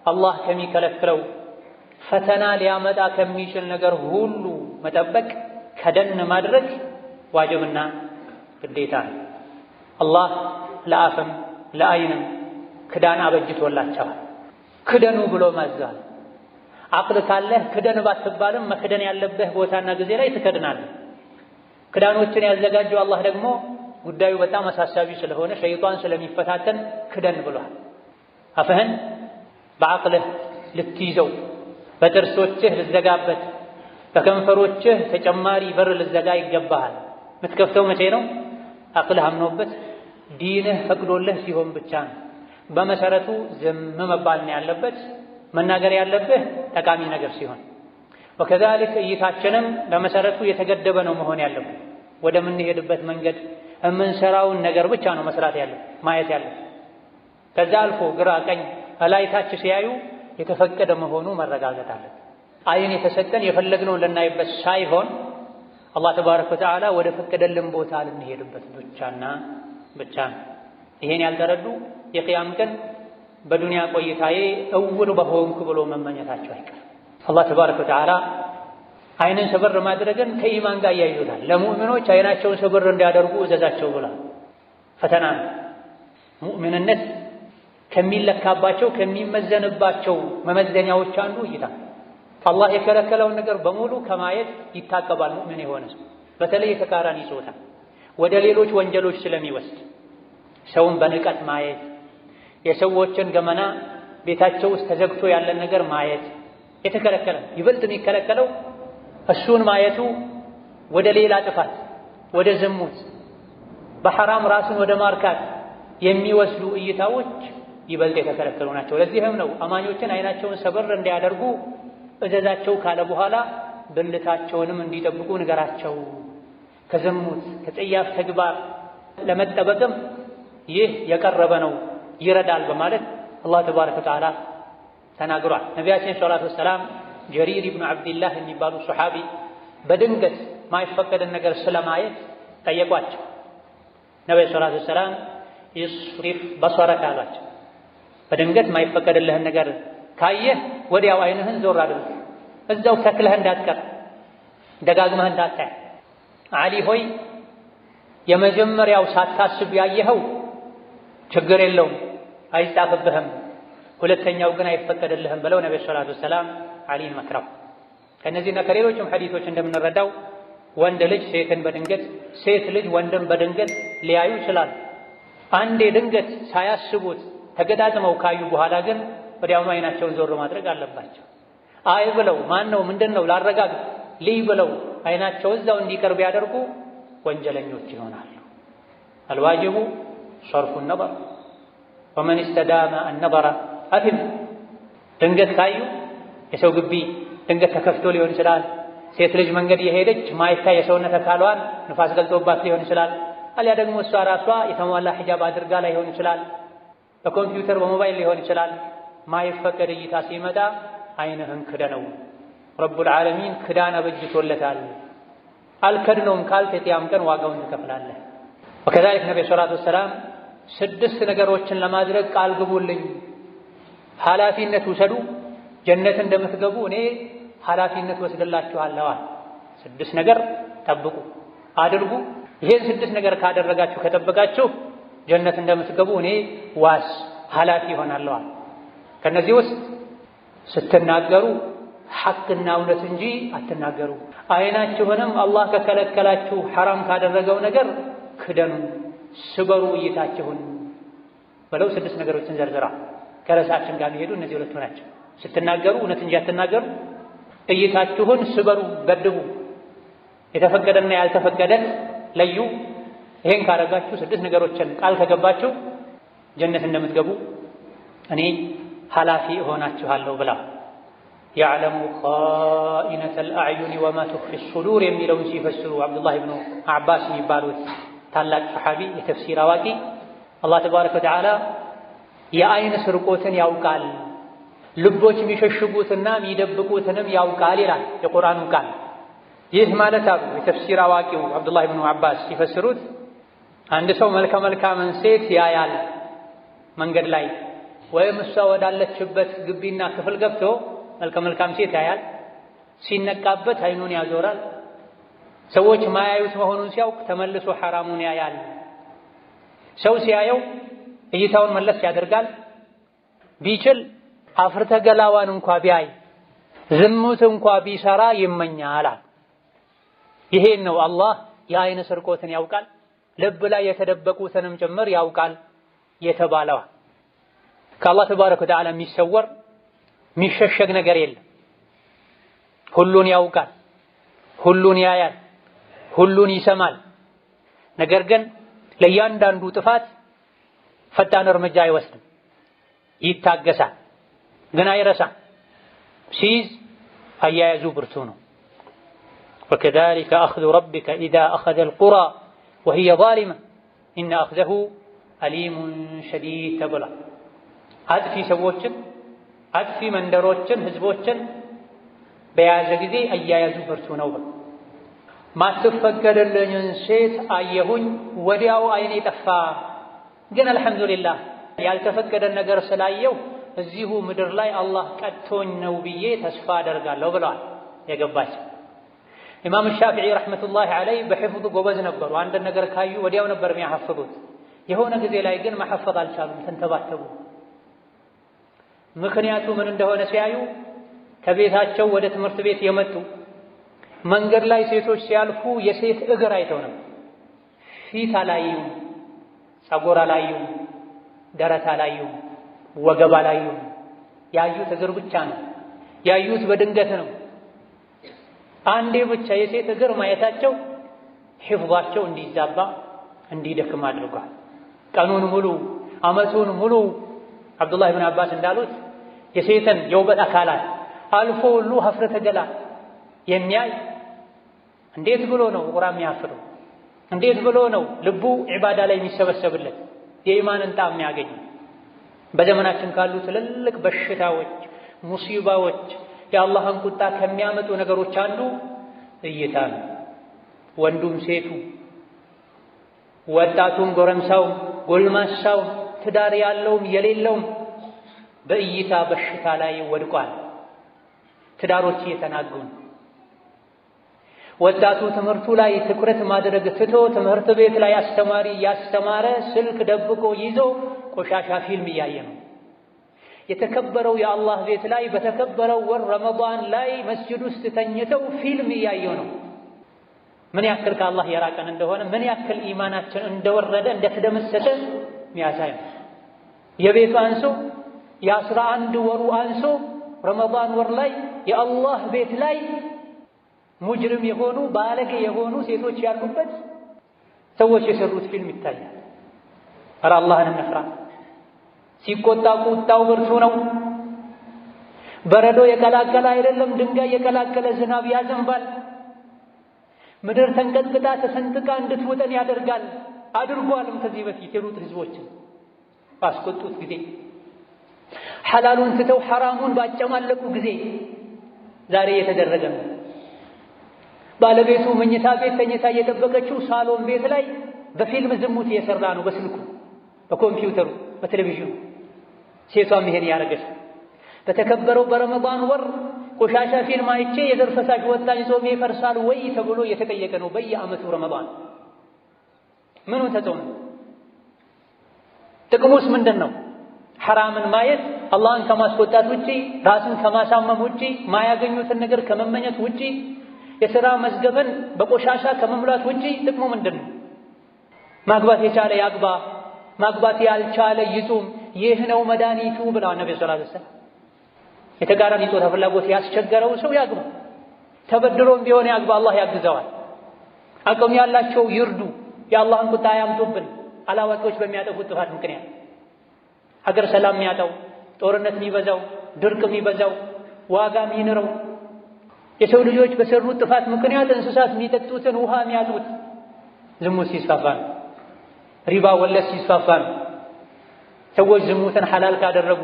አላህ ከሚከለክለው ፈተና ሊያመጣ ከሚችል ነገር ሁሉ መጠበቅ ከደን ማድረግ ዋጅብና ግዴታ ነው። አላህ ለአፍም ለአይንም ክዳን አበጅቶላቸዋል። ክደኑ ብሎ ማዟል። አቅል ካለህ ክደን ባትባልም መክደን ያለብህ ቦታና ጊዜ ላይ ትከድናለህ። ክዳኖችን ያዘጋጀው አላህ ደግሞ ጉዳዩ በጣም አሳሳቢ ስለሆነ ሸይጣን ስለሚፈታተን ክደን ብሏል። አፍህን በአቅልህ ልትይዘው፣ በጥርሶችህ ልትዘጋበት፣ በከንፈሮችህ ተጨማሪ በር ልትዘጋ ይገባሃል። የምትከፍተው መቼ ነው? አቅልህ አምኖበት ዲንህ ፈቅዶልህ ሲሆን ብቻ ነው። በመሰረቱ ዝም መባል ነው ያለበት። መናገር ያለብህ ጠቃሚ ነገር ሲሆን፣ ወከዛሊክ እይታችንም በመሰረቱ የተገደበ ነው መሆን ያለበት። ወደምንሄድበት መንገድ የምንሰራውን ነገር ብቻ ነው መስራት ያለብን ማየት ያለብን። ከዛ አልፎ ግራ ቀኝ እላይ ታች ሲያዩ የተፈቀደ መሆኑ መረጋገጥ አለብን። አይን የተሰጠን የፈለግነውን ልናይበት ሳይሆን አላህ ተባረከ ወተዓላ ወደ ፈቀደልን ቦታ ልንሄድበት ብቻና ብቻ ነው። ይሄን ያልተረዱ የቂያም ቀን በዱንያ ቆይታዬ እውር በሆንኩ ብሎ መመኘታቸው አይቀርም። አላህ ተባረከ ወተዓላ አይንን ሰበር ማድረግን ከኢማን ጋር ያይዙታል። ለሙእሚኖች አይናቸውን ሰበር እንዲያደርጉ እዘዛቸው ብሏል። ፈተና ነው። ሙእሚንነት ከሚለካባቸው ከሚመዘንባቸው መመዘኛዎች አንዱ እይታ። አላህ የከለከለውን ነገር በሙሉ ከማየት ይታቀባል ሙእሚን የሆነ ሰው። በተለይ የተቃራኒ ጾታ ወደ ሌሎች ወንጀሎች ስለሚወስድ ሰውን በንቀት ማየት፣ የሰዎችን ገመና ቤታቸው ውስጥ ተዘግቶ ያለን ነገር ማየት የተከለከለ። ይበልጥ የሚከለከለው እሱን ማየቱ ወደ ሌላ ጥፋት፣ ወደ ዝሙት፣ በሐራም ራሱን ወደ ማርካት የሚወስዱ እይታዎች ይበልጥ የተከለከሉ ናቸው። ለዚህም ነው አማኞችን አይናቸውን ሰበር እንዲያደርጉ እዘዛቸው ካለ በኋላ ብልታቸውንም እንዲጠብቁ ንገራቸው። ከዝሙት ከጸያፍ ተግባር ለመጠበቅም ይህ የቀረበ ነው ይረዳል በማለት አላህ ተባረከ ወተዓላ ተናግሯል። ነቢያችን ሰለላሁ ዐለይሂ ወሰለም ጀሪር ኢብኑ ዐብድላህ የሚባሉ ሱሐቢ በድንገት ማይፈቀድን ነገር ስለማየት ጠየቋቸው። ነቢዩ ሰለላሁ ዐለይሂ ወሰለም ይስሪፍ በሰረከ አሏቸው። በድንገት ማይፈቀድልህን ነገር ካየህ ወዲያው አይንህን ዞር አድርግ፣ እዛው ተክለህ እንዳትቀር፣ ደጋግመህ እንዳታይ። አሊ ሆይ የመጀመሪያው ሳታስብ ያየኸው ችግር የለውም አይጻፍብህም፣ ሁለተኛው ግን አይፈቀድልህም ብለው ነብዩ ሰለላሁ ዐለይሂ ወሰለም አሊን መክረው። ከነዚህና ከሌሎችም ሐዲሶች እንደምንረዳው ወንድ ልጅ ሴትን በድንገት ሴት ልጅ ወንድን በድንገት ሊያዩ ይችላል። አንዴ ድንገት ሳያስቡት ተገጣጥመው ካዩ በኋላ ግን ወዲያውኑ አይናቸውን ዞር ማድረግ አለባቸው። አይ ብለው ማን ነው ምንድን ነው ላረጋግጥ ልይ ብለው አይናቸው እዛው እንዲቀርብ ያደርጉ ወንጀለኞች ይሆናሉ። አልዋጅቡ ሸርፉ ነበር ወመን እስተዳመ አልነበረ አፊም። ድንገት ካዩ የሰው ግቢ ድንገት ተከፍቶ ሊሆን ይችላል። ሴት ልጅ መንገድ የሄደች ማይታይ የሰውነት አካሏን ንፋስ ገልጦባት ሊሆን ይችላል። አሊያ ደግሞ እሷ ራሷ የተሟላ ሒጃብ አድርጋ ሊሆን ይችላል። በኮምፒውተር በሞባይል ሊሆን ይችላል። ማይፈቀድ እይታ ሲመጣ አይንህን ክደነው። ረቡል ዓለሚን ክዳን አበጅቶለታል። አልከድነውም ካልክ የቂያም ቀን ዋጋውን ትከፍላለህ። ወከዛሊክ ነብዩ ሰለላሁ ዐለይሂ ወሰለም 6 ነገሮችን ለማድረግ ቃል ግቡልኝ፣ ኃላፊነት ውሰዱ፣ ጀነት እንደምትገቡ እኔ ኃላፊነት ወስደላችኋለሁ። 6 ነገር ጠብቁ፣ አድርጉ። ይሄን 6 ነገር ካደረጋችሁ ከጠበቃችሁ ጀነት እንደምትገቡ እኔ ዋስ ኃላፊ ይሆናለሁ። ከነዚህ ውስጥ ስትናገሩ ሐቅና እውነት እንጂ አትናገሩ። አይናችሁንም አላህ ከከለከላችሁ ሐራም ካደረገው ነገር ክደኑ፣ ስበሩ እይታችሁን ብለው 6 ነገሮችን ዘርዝራ ከረሳችን ጋር ሄዱ። እነዚህ ሁለቱ ናቸው። ስትናገሩ እውነት እንጂ አትናገሩ፣ እይታችሁን ስበሩ፣ ገድቡ፣ የተፈቀደና ያልተፈቀደን ለዩ። ይሄን ካረጋችሁ 6 ነገሮችን ቃል ከገባችሁ ጀነት እንደምትገቡ እኔ ኃላፊ እሆናችኋለሁ ብላ يعلم خائنة الأعين وما تخفي الصدور የሚለውን ሲፈስሩ አብዱላህ ኢብኑ አባስ የሚባሉት ታላቅ ሰሐቢ የተፍሲር አዋቂ አላህ ተባረከ ወተዓላ የአይን ስርቆትን ያውቃል፣ ልቦች የሚሸሽጉትና የሚደብቁትንም ያውቃል ይላል የቁርአኑ ቃል። ይህ ማለት አሉ የተፍሲር አዋቂው አብዱላህ ኢብኑ አባስ ሲፈስሩት አንድ ሰው መልካምን ሴት ያያል መንገድ ላይ ወይም እሷ ወዳለችበት ግቢና ክፍል ገብቶ መልካም ሴት ያያል። ሲነቃበት አይኑን ያዞራል። ሰዎች ማያዩት መሆኑን ሲያውቅ ተመልሶ ሐራሙን ያያል። ሰው ሲያየው እይታውን መለስ ያደርጋል። ቢችል አፍርተ ገላዋን እንኳ ቢያይ ዝሙት እንኳ ቢሰራ ይመኛል። ይሄን ነው አላህ የአይን ስርቆትን ያውቃል፣ ልብ ላይ የተደበቁትንም ጭምር ያውቃል የተባለው። ከአላህ ተባረከ ወተዓላ የሚሰወር የሚሸሸግ ነገር የለም። ሁሉን ያውቃል፣ ሁሉን ያያል፣ ሁሉን ይሰማል። ነገር ግን ለእያንዳንዱ ጥፋት ፈጣን እርምጃ አይወስድም፣ ይታገሳል፣ ግን አይረሳም። ሲይዝ አያያዙ ብርቱ ነው። وكذلك أخذ ربك إذا أخذ القرى وهي ظالمة إن أخذه أليم شديد تبلا አጥፊ ሰዎችን አጥፊ መንደሮችን ህዝቦችን በያዘ ጊዜ አያያዙ ብርቱ ነው። ማትፈቀደልኝን ሴት አየሁኝ ወዲያው አይኔ ጠፋ፣ ግን አልሐምዱሊላህ ያልተፈቀደን ነገር ስላየው እዚሁ ምድር ላይ አላህ ቀጥቶኝ ነው ብዬ ተስፋ አደርጋለሁ ብለዋል የገባቸው። ኢማም ሻፊዒ ረሕመቱላሂ ዐለይህ በሕፍዝ ጎበዝ ነበሩ። አንድ ነገር ካዩ ወዲያው ነበር የሚያሐፍዙት። የሆነ ጊዜ ላይ ግን መሐፈዝ አልቻሉም፣ ተንተባተቡ። ምክንያቱ ምን እንደሆነ ሲያዩ ከቤታቸው ወደ ትምህርት ቤት የመጡ መንገድ ላይ ሴቶች ሲያልፉ የሴት እግር አይተው ነው። ፊት አላዩም፣ ጸጉር አላዩም፣ ደረት አላዩም፣ ወገብ አላዩም። ያዩት እግር ብቻ ነው። ያዩት በድንገት ነው። አንዴ ብቻ የሴት እግር ማየታቸው ሕፍዛቸው እንዲዛባ እንዲደክም አድርጓል። ቀኑን ሙሉ ዓመቱን ሙሉ አብዱላህ ኢብኑ አባስ እንዳሉት የሴትን የውበት አካላት አልፎ ሁሉ ሀፍረተ ገላ የሚያይ እንዴት ብሎ ነው ቁርአን የሚያፍረው? እንዴት ብሎ ነው ልቡ ዒባዳ ላይ የሚሰበሰብለት የኢማንን ጣዕም የሚያገኝ? በዘመናችን ካሉ ትልልቅ በሽታዎች፣ ሙሲባዎች፣ የአላህን ቁጣ ከሚያመጡ ነገሮች አንዱ እይታ ነው። ወንዱም ሴቱ፣ ወጣቱም ጎረምሳውም፣ ጎልማሳውም፣ ትዳር ያለውም የሌለውም በእይታ በሽታ ላይ ወድቋል። ትዳሮች እየተናጉ ነው። ወጣቱ ትምህርቱ ላይ ትኩረት ማድረግ ትቶ ትምህርት ቤት ላይ አስተማሪ ያስተማረ ስልክ ደብቆ ይዞ ቆሻሻ ፊልም እያየ ነው። የተከበረው የአላህ ቤት ላይ በተከበረው ወር ረመዳን ላይ መስጂድ ውስጥ ተኝተው ፊልም እያየው ነው። ምን ያክል ከአላህ የራቀን እንደሆነ፣ ምን ያክል ኢማናችን እንደወረደ እንደተደመሰሰ የሚያሳይ ነው። የቤቱ አንሶ የ11 ወሩ አንሶ ረመዳን ወር ላይ የአላህ ቤት ላይ ሙጅሪም የሆኑ ባለጌ የሆኑ ሴቶች ያሉበት ሰዎች የሰሩት ፊልም ይታያል። ኧረ አላህን እንፍራ። ሲቆጣ ቁጣው ብርቱ ነው። በረዶ የቀላቀለ አይደለም፣ ድንጋይ የቀላቀለ ዝናብ ያዘንባል። ምድር ተንቀጥቅጣ ተሰንጥቃ እንድትውጠን ያደርጋል። አድርጓልም ከዚህ በፊት የሉት ህዝቦችን ባስቆጡት ጊዜ፣ ሐላሉን ትተው ሐራሙን ባጨማለቁ ጊዜ ዛሬ የተደረገ ነው። ባለቤቱ መኝታ ቤት ተኝታ እየጠበቀችው ሳሎን ቤት ላይ በፊልም ዝሙት እየሰራ ነው። በስልኩ፣ በኮምፒውተሩ፣ በቴሌቪዥኑ ሴቷም ይሄን ያደረገች። በተከበረው በረመዳን ወር ቆሻሻ ፊልም አይቼ የዘር ፈሳሽ ወጣኝ ጾሜ ይፈርሳል ወይ ተብሎ እየተጠየቀ ነው በየዓመቱ ረመዳን። ምኑ ተጾመ? ጥቅሙስ ምንድን ነው? ሐራምን ማየት አላህን ከማስቆጣት ውጪ፣ ራስን ከማሳመም ውጪ፣ ማያገኙትን ነገር ከመመኘት ውጪ፣ የሥራ መዝገበን በቆሻሻ ከመሙላት ውጪ ጥቅሙ ምንድን ነው? ማግባት የቻለ ያግባ፣ ማግባት ያልቻለ ይጹም፣ ይህ ነው መድኃኒቱ ብለዋል ነብዩ ሰለላሁ ዐለይሂ ወሰለም። የተጋራኒ ጾታ ፍላጎት ያስቸገረው ሰው ያግባ፣ ተበድሮም ቢሆን ያግባ፣ አላህ ያግዘዋል። አቅም ያላቸው ይርዱ፣ የአላህን ቁጣ ያምጡብን። አላዋቂዎች በሚያጠፉት ጥፋት ምክንያት ሀገር ሰላም የሚያጣው ጦርነት የሚበዛው፣ ድርቅ የሚበዛው፣ ዋጋ የሚንረው፣ የሰው ልጆች በሰሩት ጥፋት ምክንያት እንስሳት የሚጠጡትን ውሃ የሚያጡት ዝሙት ሲስፋፋ ነው። ሪባ ወለድ ሲስፋፋ ነው። ሰዎች ዝሙትን ሐላል ካደረጉ፣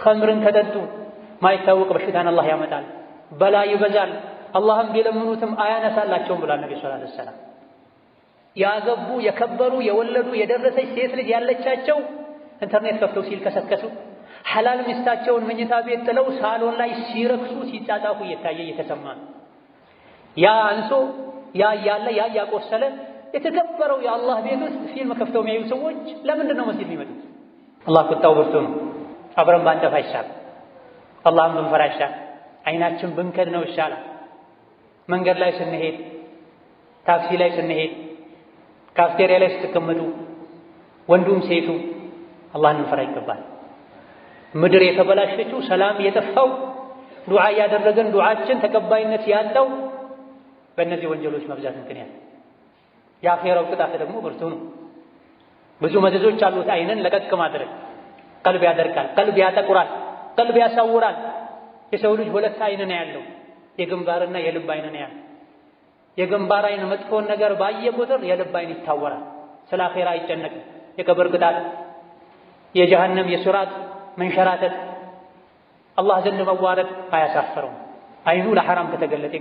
ኸምርን ከጠጡ ማይታወቅ በሽታን አላህ ያመጣል። በላ ይበዛል። አላህም ቢለምኑትም አያነሳላቸውም ብሏል ነብዩ ሰለላሁ ዐለይሂ ወሰለም። ያገቡ የከበሩ የወለዱ የደረሰች ሴት ልጅ ያለቻቸው ኢንተርኔት ከፍተው ሲልከሰከሱ፣ ሐላል ሚስታቸውን መኝታ ቤት ጥለው ሳሎን ላይ ሲረክሱ ሲጻጻፉ እየታየ እየተሰማ ነው። ያ አንሶ ያ ያለ ያ ያቆሰለ የተከበረው የአላህ ቤት ውስጥ ፊልም ከፍተው የሚያዩ ሰዎች ለምንድን ነው መስጊድ የሚመጡት? አላህ ቁጣው ብርቱ ነው። አብረን ባንጠፋ ይሻላል። አላህን ብንፈራ ይሻላል። አይናችን ብንከድ ነው ይሻላል። መንገድ ላይ ስንሄድ፣ ታክሲ ላይ ስንሄድ፣ ካፍቴሪያ ላይ ስትቀመጡ፣ ወንዱም ሴቱ አላህን እንፈራ ይገባል። ምድር የተበላሸችው ሰላም የጠፋው ዱዓ እያደረገን ዱዓችን ተቀባይነት ያጣው በእነዚህ ወንጀሎች መብዛት ምክንያት። የአኼራው ቅጣት ደግሞ ብርቱ ነው። ብዙ መዘዞች አሉት። አይንን ለቀቅ ማድረግ ቀልብ ያደርቃል፣ ቀልብ ያጠቁራል፣ ቀልብ ያሳውራል። የሰው ልጅ ሁለት አይን ነው ያለው፣ የግንባርና የልብ አይን ነው ያለው። የግንባር አይን መጥፎን ነገር ባየ ቁጥር የልብ አይን ይታወራል። ስለ አኼራ አይጨነቅም። የቀብር ቅጣት፣ የጀሃነም የሱራት መንሸራተት፣ አላህ ዘንድ መዋረድ አያሳፍረውም። አይኑ ለሐራም ከተገለጠ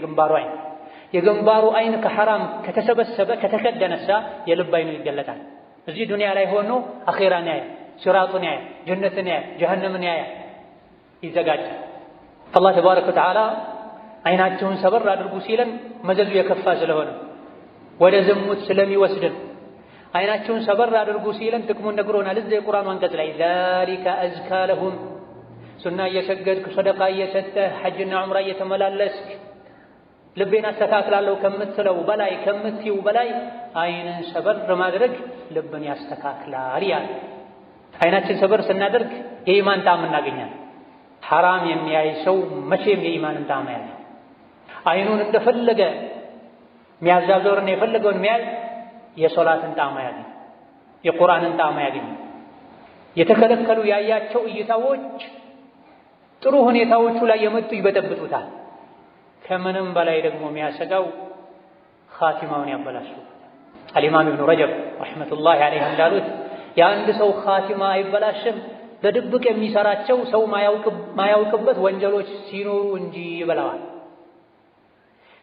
የግንባሩ አይን ከሐራም ከተሰበሰበ ከተከደነሳ የልብ አይኑ ይገለጣል። እዚህ ዱንያ ላይ ሆኖ አኼራን ያያል፣ ሲራጡን ያያል፣ ጀነትን ያያል፣ ጀሃነምን ያያል፣ ይዘጋጃል። አላህ ተባረከ ወተዓላ አይናቸውን ሰበር አድርጉ ሲለን መዘዙ የከፋ ስለሆነ ወደ ዝሙት ስለሚወስድን አይናቸውን ሰበር አድርጉ ሲለን ጥቅሙን ነግሮናል። እዚህ የቁርአኑ አንቀጽ ላይ ዛሊከ አዝካ ለሁም ሱና እየሰገድክ ሰደቃ እየሰጠህ ሐጅና ዑምራ እየተመላለስክ ልቤን አስተካክላለሁ ከምትለው በላይ ከምትይው በላይ አይንን ሰበር ማድረግ ልብን ያስተካክላል ያለ። አይናችን ሰበር ስናደርግ የኢማን ጣዕም እናገኛለን። ሐራም የሚያይ ሰው መቼም የኢማንን ጣዕም ያለ አይኑን እንደፈለገ የሚያዛዞርና የፈለገውን የሚያይ የሶላትን ጣዕም ያገኝ፣ የቁርአንን ጣዕም ያገኝ። የተከለከሉ ያያቸው እይታዎች ጥሩ ሁኔታዎቹ ላይ የመጡ ይበጠብጡታል። ከምንም በላይ ደግሞ የሚያሰጋው ኻቲማውን ያበላሹ። አልኢማም ኢብኑ ረጀብ ረሕመቱላሂ ዐለይሂ እንዳሉት የአንድ ሰው ኻቲማ አይበላሽም በድብቅ የሚሰራቸው ሰው ማያውቅበት ወንጀሎች ሲኖሩ እንጂ ይበላዋል።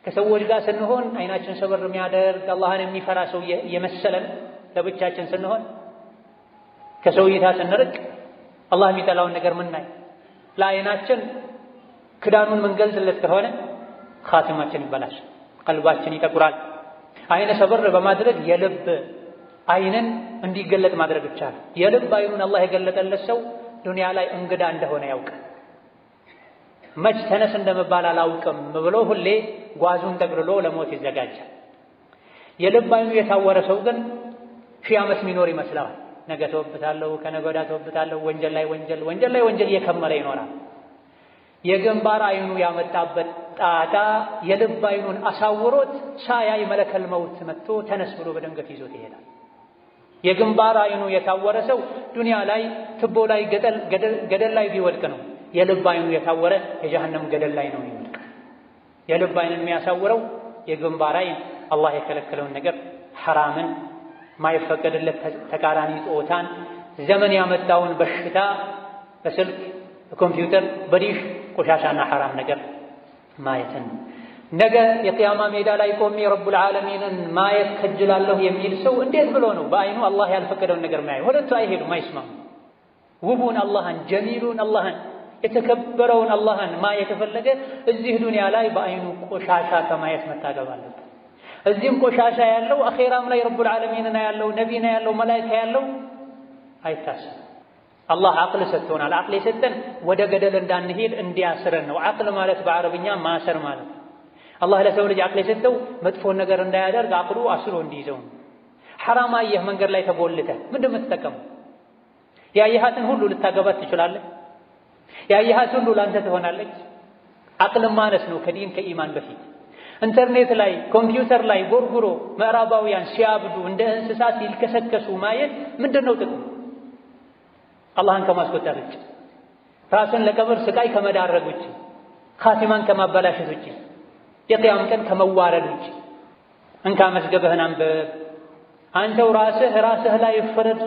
ከሰዎች ጋር ስንሆን አይናችን ሰበር የሚያደርግ አላህን የሚፈራ ሰው የመሰለን ለብቻችን ስንሆን፣ ከሰው እይታ ስንርቅ አላህ የሚጠላውን ነገር ምናይ ለአይናችን ክዳኑን ምንገልጽለት ከሆነ ኻቲማችን ይበላሽ፣ ቀልባችን ይጠቁራል። አይነ ሰበር በማድረግ የልብ አይንን እንዲገለጥ ማድረግ ይቻላል። የልብ አይኑን አላህ የገለጠለት ሰው ዱንያ ላይ እንግዳ እንደሆነ ያውቃል። መች ተነስ እንደመባል አላውቅም ብሎ ሁሌ ጓዙን ጠቅልሎ ለሞት ይዘጋጃል። የልብ አይኑ የታወረ ሰው ግን ሺህ ዓመት የሚኖር ይመስለዋል። ነገ ተወብታለሁ፣ ከነገ ወዲያ ተወብታለሁ፣ ወንጀል ላይ ወንጀል እየከመረ ይኖራል። የግንባር አይኑ ያመጣበት ጣጣ የልብ አይኑን አሳውሮት ሳያይ መለከል መውት መጥቶ ተነስ ብሎ በድንገት ይዞት ይሄዳል። የግንባር አይኑ የታወረ ሰው ዱንያ ላይ ትቦ ላይ ገደል ላይ ቢወድቅ ነው። የልብ አይኑ የታወረ የጀሃነም ገደል ላይ ነው የሚወድቅ። የልብ አይንን የሚያሳውረው የግንባር አይን አላህ የከለከለውን ነገር ሐራምን፣ ማይፈቀድለት ተቃራኒ ጾታን፣ ዘመን ያመጣውን በሽታ በስልክ በኮምፒውተር በዲሽ ቆሻሻና ሐራም ነገር ማየትን። ነገ የቂያማ ሜዳ ላይ ቆሜ ረቡል ዓለሚንን ማየት ከጅላለሁ የሚል ሰው እንዴት ብሎ ነው በአይኑ አላህ ያልፈቀደውን ነገር ማየው? ሁለቱ አይሄዱም፣ አይስማሙ። ውቡን አላህን፣ ጀሚሉን አላህን፣ የተከበረውን አላህን ማየት የፈለገ እዚህ ዱንያ ላይ በአይኑ ቆሻሻ ከማየት መታገብ አለበት። እዚህም ቆሻሻ ያለው አኼራም ላይ ረቡል ዓለሚንን ያለው ነቢና ያለው መላኢካ ያለው አይታሰብም። አላህ አቅል ሰጥቶናል። አቅል የሰጠን ወደ ገደል እንዳንሄድ እንዲያስረን ነው። አቅል ማለት በአረብኛ ማሰር ማለት ነው። አላህ ለሰው ልጅ አቅል የሰጠው መጥፎን ነገር እንዳያደርግ አቅሉ አስሮ እንዲይዘው ነው። ሐራም አየህ መንገድ ላይ ተቦልተህ ምንድን ነው የምትጠቀመው? ያየሃትን ሁሉ ልታገባት ትችላለህ። ያየሃት ሁሉ ላንተ ትሆናለች። አቅል ማነስ ነው ከዲን ከኢማን በፊት። ኢንተርኔት ላይ ኮምፒውተር ላይ ጎርጉሮ ምዕራባውያን ሲያብዱ እንደ እንስሳት ሲልከሰከሱ ማየት ምንድን ነው ጥቅሙ? አላህን ከማስቆጠር ውጭ ራስን ለቀብር ስቃይ ከመዳረግ ውጭ፣ ኻቲማን ከማበላሸት ውጭ፣ የቂያም ቀን ከመዋረድ ውጭ እንካ መዝገብህን አንብብ፣ አንተው ራስህ ላይ ፍረድ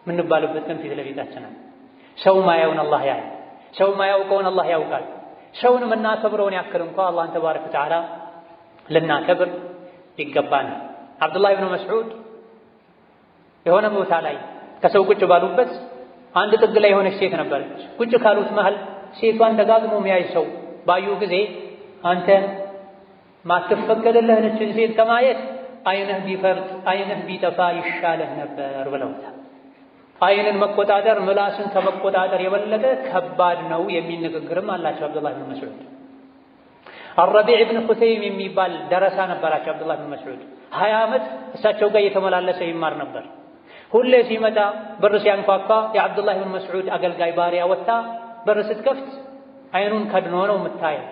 ምንባልበት ቀን ፊት ለፊታችን ነው። ሰው ማያውን አላህ ያያል። ሰው ማያውቀውን አላህ ያውቃል። ሰውን የምናከብረውን ያክል እንኳ አላህን ተባረከ ወተዓላ ልናከብር ይገባናል። አብዱላህ ብኑ መስዑድ የሆነ ቦታ ላይ ከሰው ቁጭ ባሉበት አንድ ጥግ ላይ የሆነች ሴት ነበረች። ቁጭ ካሉት መሃል ሴቷን ደጋግሞ የሚያይ ሰው ባዩ ጊዜ አንተ ማትፈቀድልህ ነችን ሴት ከማየት አይንህ ቢፈርጥ አይንህ ቢጠፋ ይሻለህ ነበር ብለውታል። አይንን መቆጣጠር ምላስን ከመቆጣጠር የበለጠ ከባድ ነው የሚል ንግግርም አላቸው አብዱላህ ብን መስዑድ። አረቢዕ ብን ኹሰይም የሚባል ደረሳ ነበራቸው አብዱላህ ብን መስዑድ። 20 ዓመት እሳቸው ጋር እየተመላለሰ ይማር ነበር። ሁሌ ሲመጣ በር ሲያንኳኳ የአብዱላህ ብን መስዑድ አገልጋይ ባሪያ ወጥታ በር ስትከፍት አይኑን ከድኖ ነው የምታየው።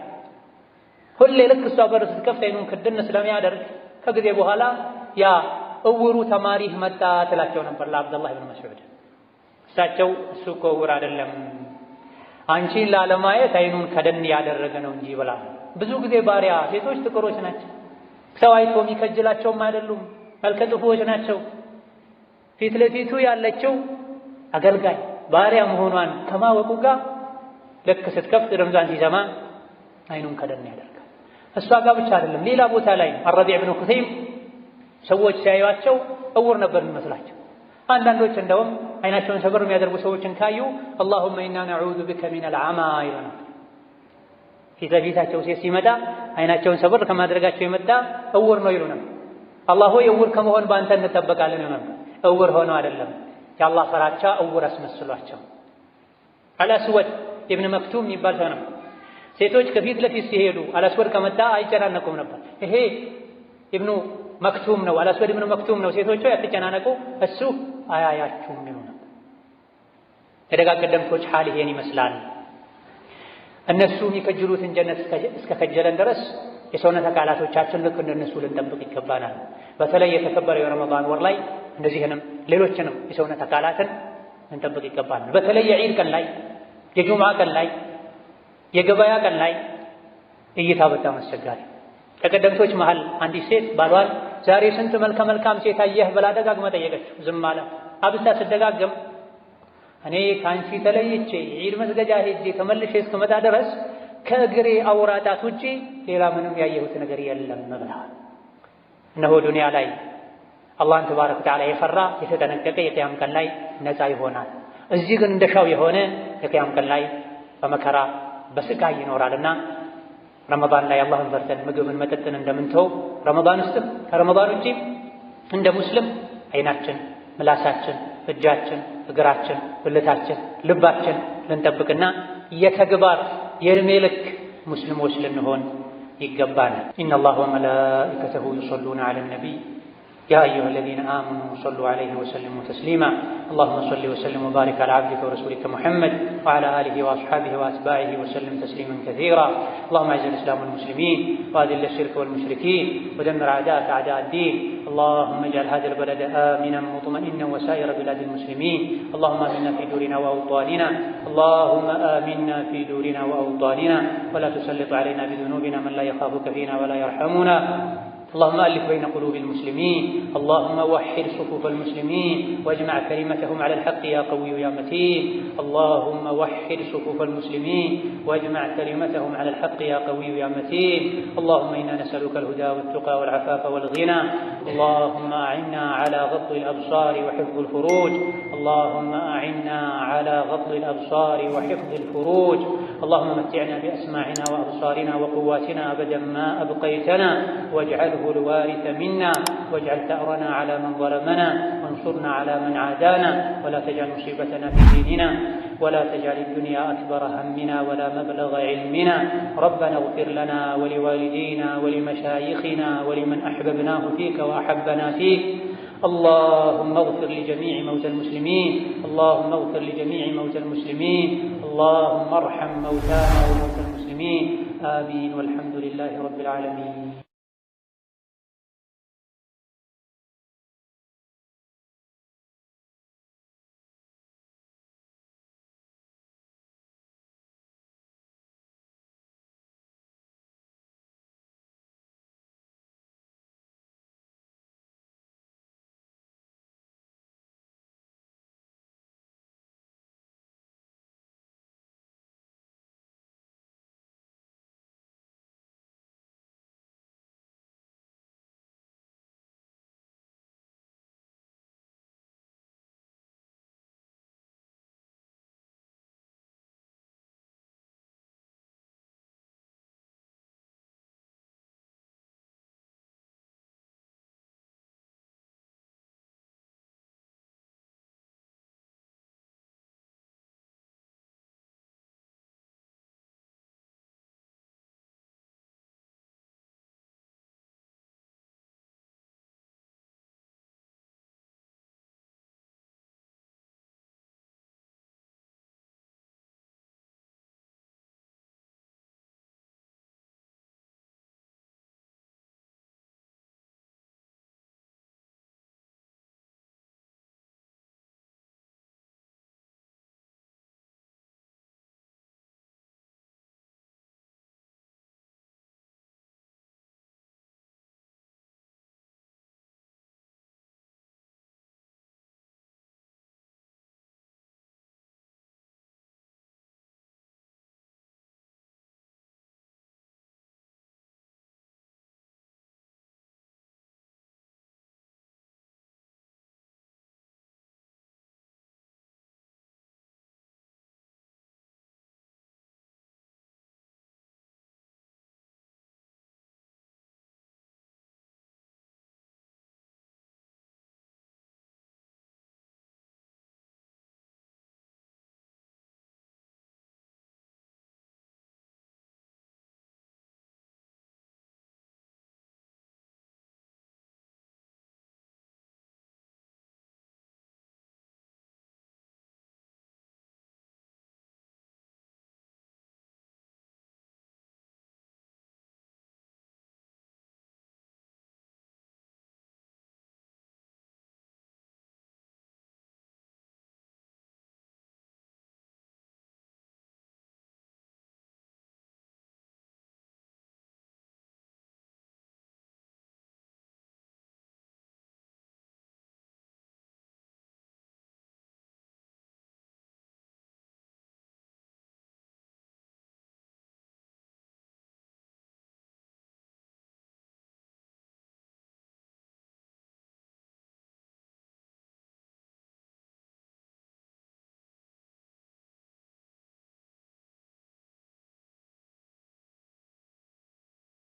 ሁሌ ልክ እሷ በር ስትከፍት አይኑን ክድን ስለሚያደርግ ከጊዜ በኋላ ያ እውሩ ተማሪህ መጣ ትላቸው ነበር ለአብዱላህ ብን መስዑድ። እሳቸው እሱ እኮ እውር አይደለም አንቺን ላለማየት አይኑን ከደን ያደረገ ነው እንጂ ብላ። ብዙ ጊዜ ባሪያ ሴቶች ጥቁሮች ናቸው፣ ሰው አይቶ የሚከጅላቸውም አይደሉም፣ መልከ ጥፉዎች ናቸው። ፊት ለፊቱ ያለችው አገልጋይ ባሪያ መሆኗን ከማወቁ ጋር ልክ ስትከፍት ረምዛን ሲሰማ አይኑን ከደን ያደርጋል። እሷ ጋር ብቻ አይደለም ሌላ ቦታ ላይ አረቢዕ ብን ኹሰይም ሰዎች ሲያዩአቸው እውር ነበር የሚመስላቸው። አንዳንዶች እንደውም አይናቸውን ሰበር የሚያደርጉ ሰዎችን ካዩ አላሁመ ኢና ነዑዙ ቢከ ሚነል ዐማ ይላሉ። ፊት ለፊታቸው ሴት ሲመጣ አይናቸውን ሰበር ከማድረጋቸው የመጣ እውር ነው ይሉናል። አላህ ሆይ እውር ከመሆን በአንተ እንጠበቃለን ይላሉ። እውር ሆኖ አይደለም የአላህ ፍራቻ እውር አስመስሏቸው። አልአስወድ ኢብኑ መክቱም የሚባል ሰው ነው። ሴቶች ከፊት ለፊት ሲሄዱ አልአስወድ ከመጣ አይጨናነቁም ነበር። ይሄ ኢብኑ መክቱም ነው፣ አልአስወድ ኢብኑ መክቱም ነው፣ ሴቶቹ ያትጨናነቁ እሱ አያያችሁም ይሉ ነበር። የደጋ ቀደምቶች ሐል ይሄን ይመስላል። እነሱ የሚከጅሉትን ጀነት እስከ ከጀለን ድረስ የሰውነት አካላቶቻችን ልክ እንደነሱ ልንጠብቅ ይገባናል። በተለይ የተከበረው የረመዳን ወር ላይ እንደዚህንም ሌሎችንም የሰውነት አካላትን ልንጠብቅ ይገባናል። በተለይ የዒድ ቀን ላይ፣ የጁምዓ ቀን ላይ፣ የገበያ ቀን ላይ እይታ በጣም አስቸጋሪ። ከቀደምቶች መሃል አንዲት ሴት ባሏን ዛሬ ስንት መልከ መልካም ሴት አየህ ብላ ደጋግማ ጠየቀችው። ዝም አለ። አብሳ ስደጋገም እኔ ከአንቺ ተለይቼ ዒድ መስገጃ ሄጄ ተመልሼ እስክመጣ ድረስ ከእግሬ አውራጣት ውጪ ሌላ ምንም ያየሁት ነገር የለም ብለዋል። እነሆ ዱንያ ላይ አላህን ተባረከ ወተዓላ የፈራ የተጠነቀቀ የቂያም ቀን ላይ ነፃ ይሆናል። እዚህ ግን እንደሻው የሆነ የቂያም ቀን ላይ በመከራ በስቃይ ይኖራልና ረመዳን ላይ አላህን ፈርተን ምግብን መጠጥን እንደምንተው ረመዳን ውስጥም ከረመዳን ውጪ እንደ ሙስሊም አይናችን፣ ምላሳችን፣ እጃችን፣ እግራችን፣ ብልታችን፣ ልባችን ልንጠብቅና የተግባር የዕድሜ ልክ ሙስሊሞች ልንሆን ይገባናል። ኢነላህ ወመላኢከተሁ ዩሰሉነ ዐለን ነቢይ يا أيها الذين آمنوا صلوا عليه وسلموا تسليما اللهم صل وسلم وبارك على عبدك ورسولك محمد وعلى آله وأصحابه وأتباعه وسلم تسليما كثيرا اللهم أعز الإسلام والمسلمين وأذل الشرك والمشركين ودمر أعداءك أعداء الدين اللهم اجعل هذا البلد آمنا مطمئنا وسائر بلاد المسلمين اللهم آمنا في دورنا وأوطاننا اللهم آمنا في دورنا وأوطاننا ولا تسلط علينا بذنوبنا من لا يخافك فينا ولا يرحمنا اللهم ألف بين قلوب المسلمين اللهم وحد صفوف المسلمين واجمع كلمتهم على الحق يا قوي يا متين اللهم وحد صفوف المسلمين واجمع كلمتهم على الحق يا قوي يا متين اللهم إنا نسألك الهدى والتقى والعفاف والغنى اللهم أعنا على غض الأبصار وحفظ الفروج اللهم أعنا على غض الأبصار وحفظ الفروج اللهم متعنا بأسماعنا وأبصارنا وقواتنا أبدا ما أبقيتنا واجعله الوارث منا واجعل ثأرنا على من ظلمنا وانصرنا على من عادانا ولا تجعل مصيبتنا في ديننا ولا تجعل الدنيا أكبر همنا ولا مبلغ علمنا ربنا اغفر لنا ولوالدينا ولمشايخنا ولمن أحببناه فيك وأحبنا فيك اللهم اغفر لجميع موتى المسلمين اللهم اغفر لجميع موتى المسلمين اللهم ارحم موتانا وموتى المسلمين آمين والحمد لله رب العالمين.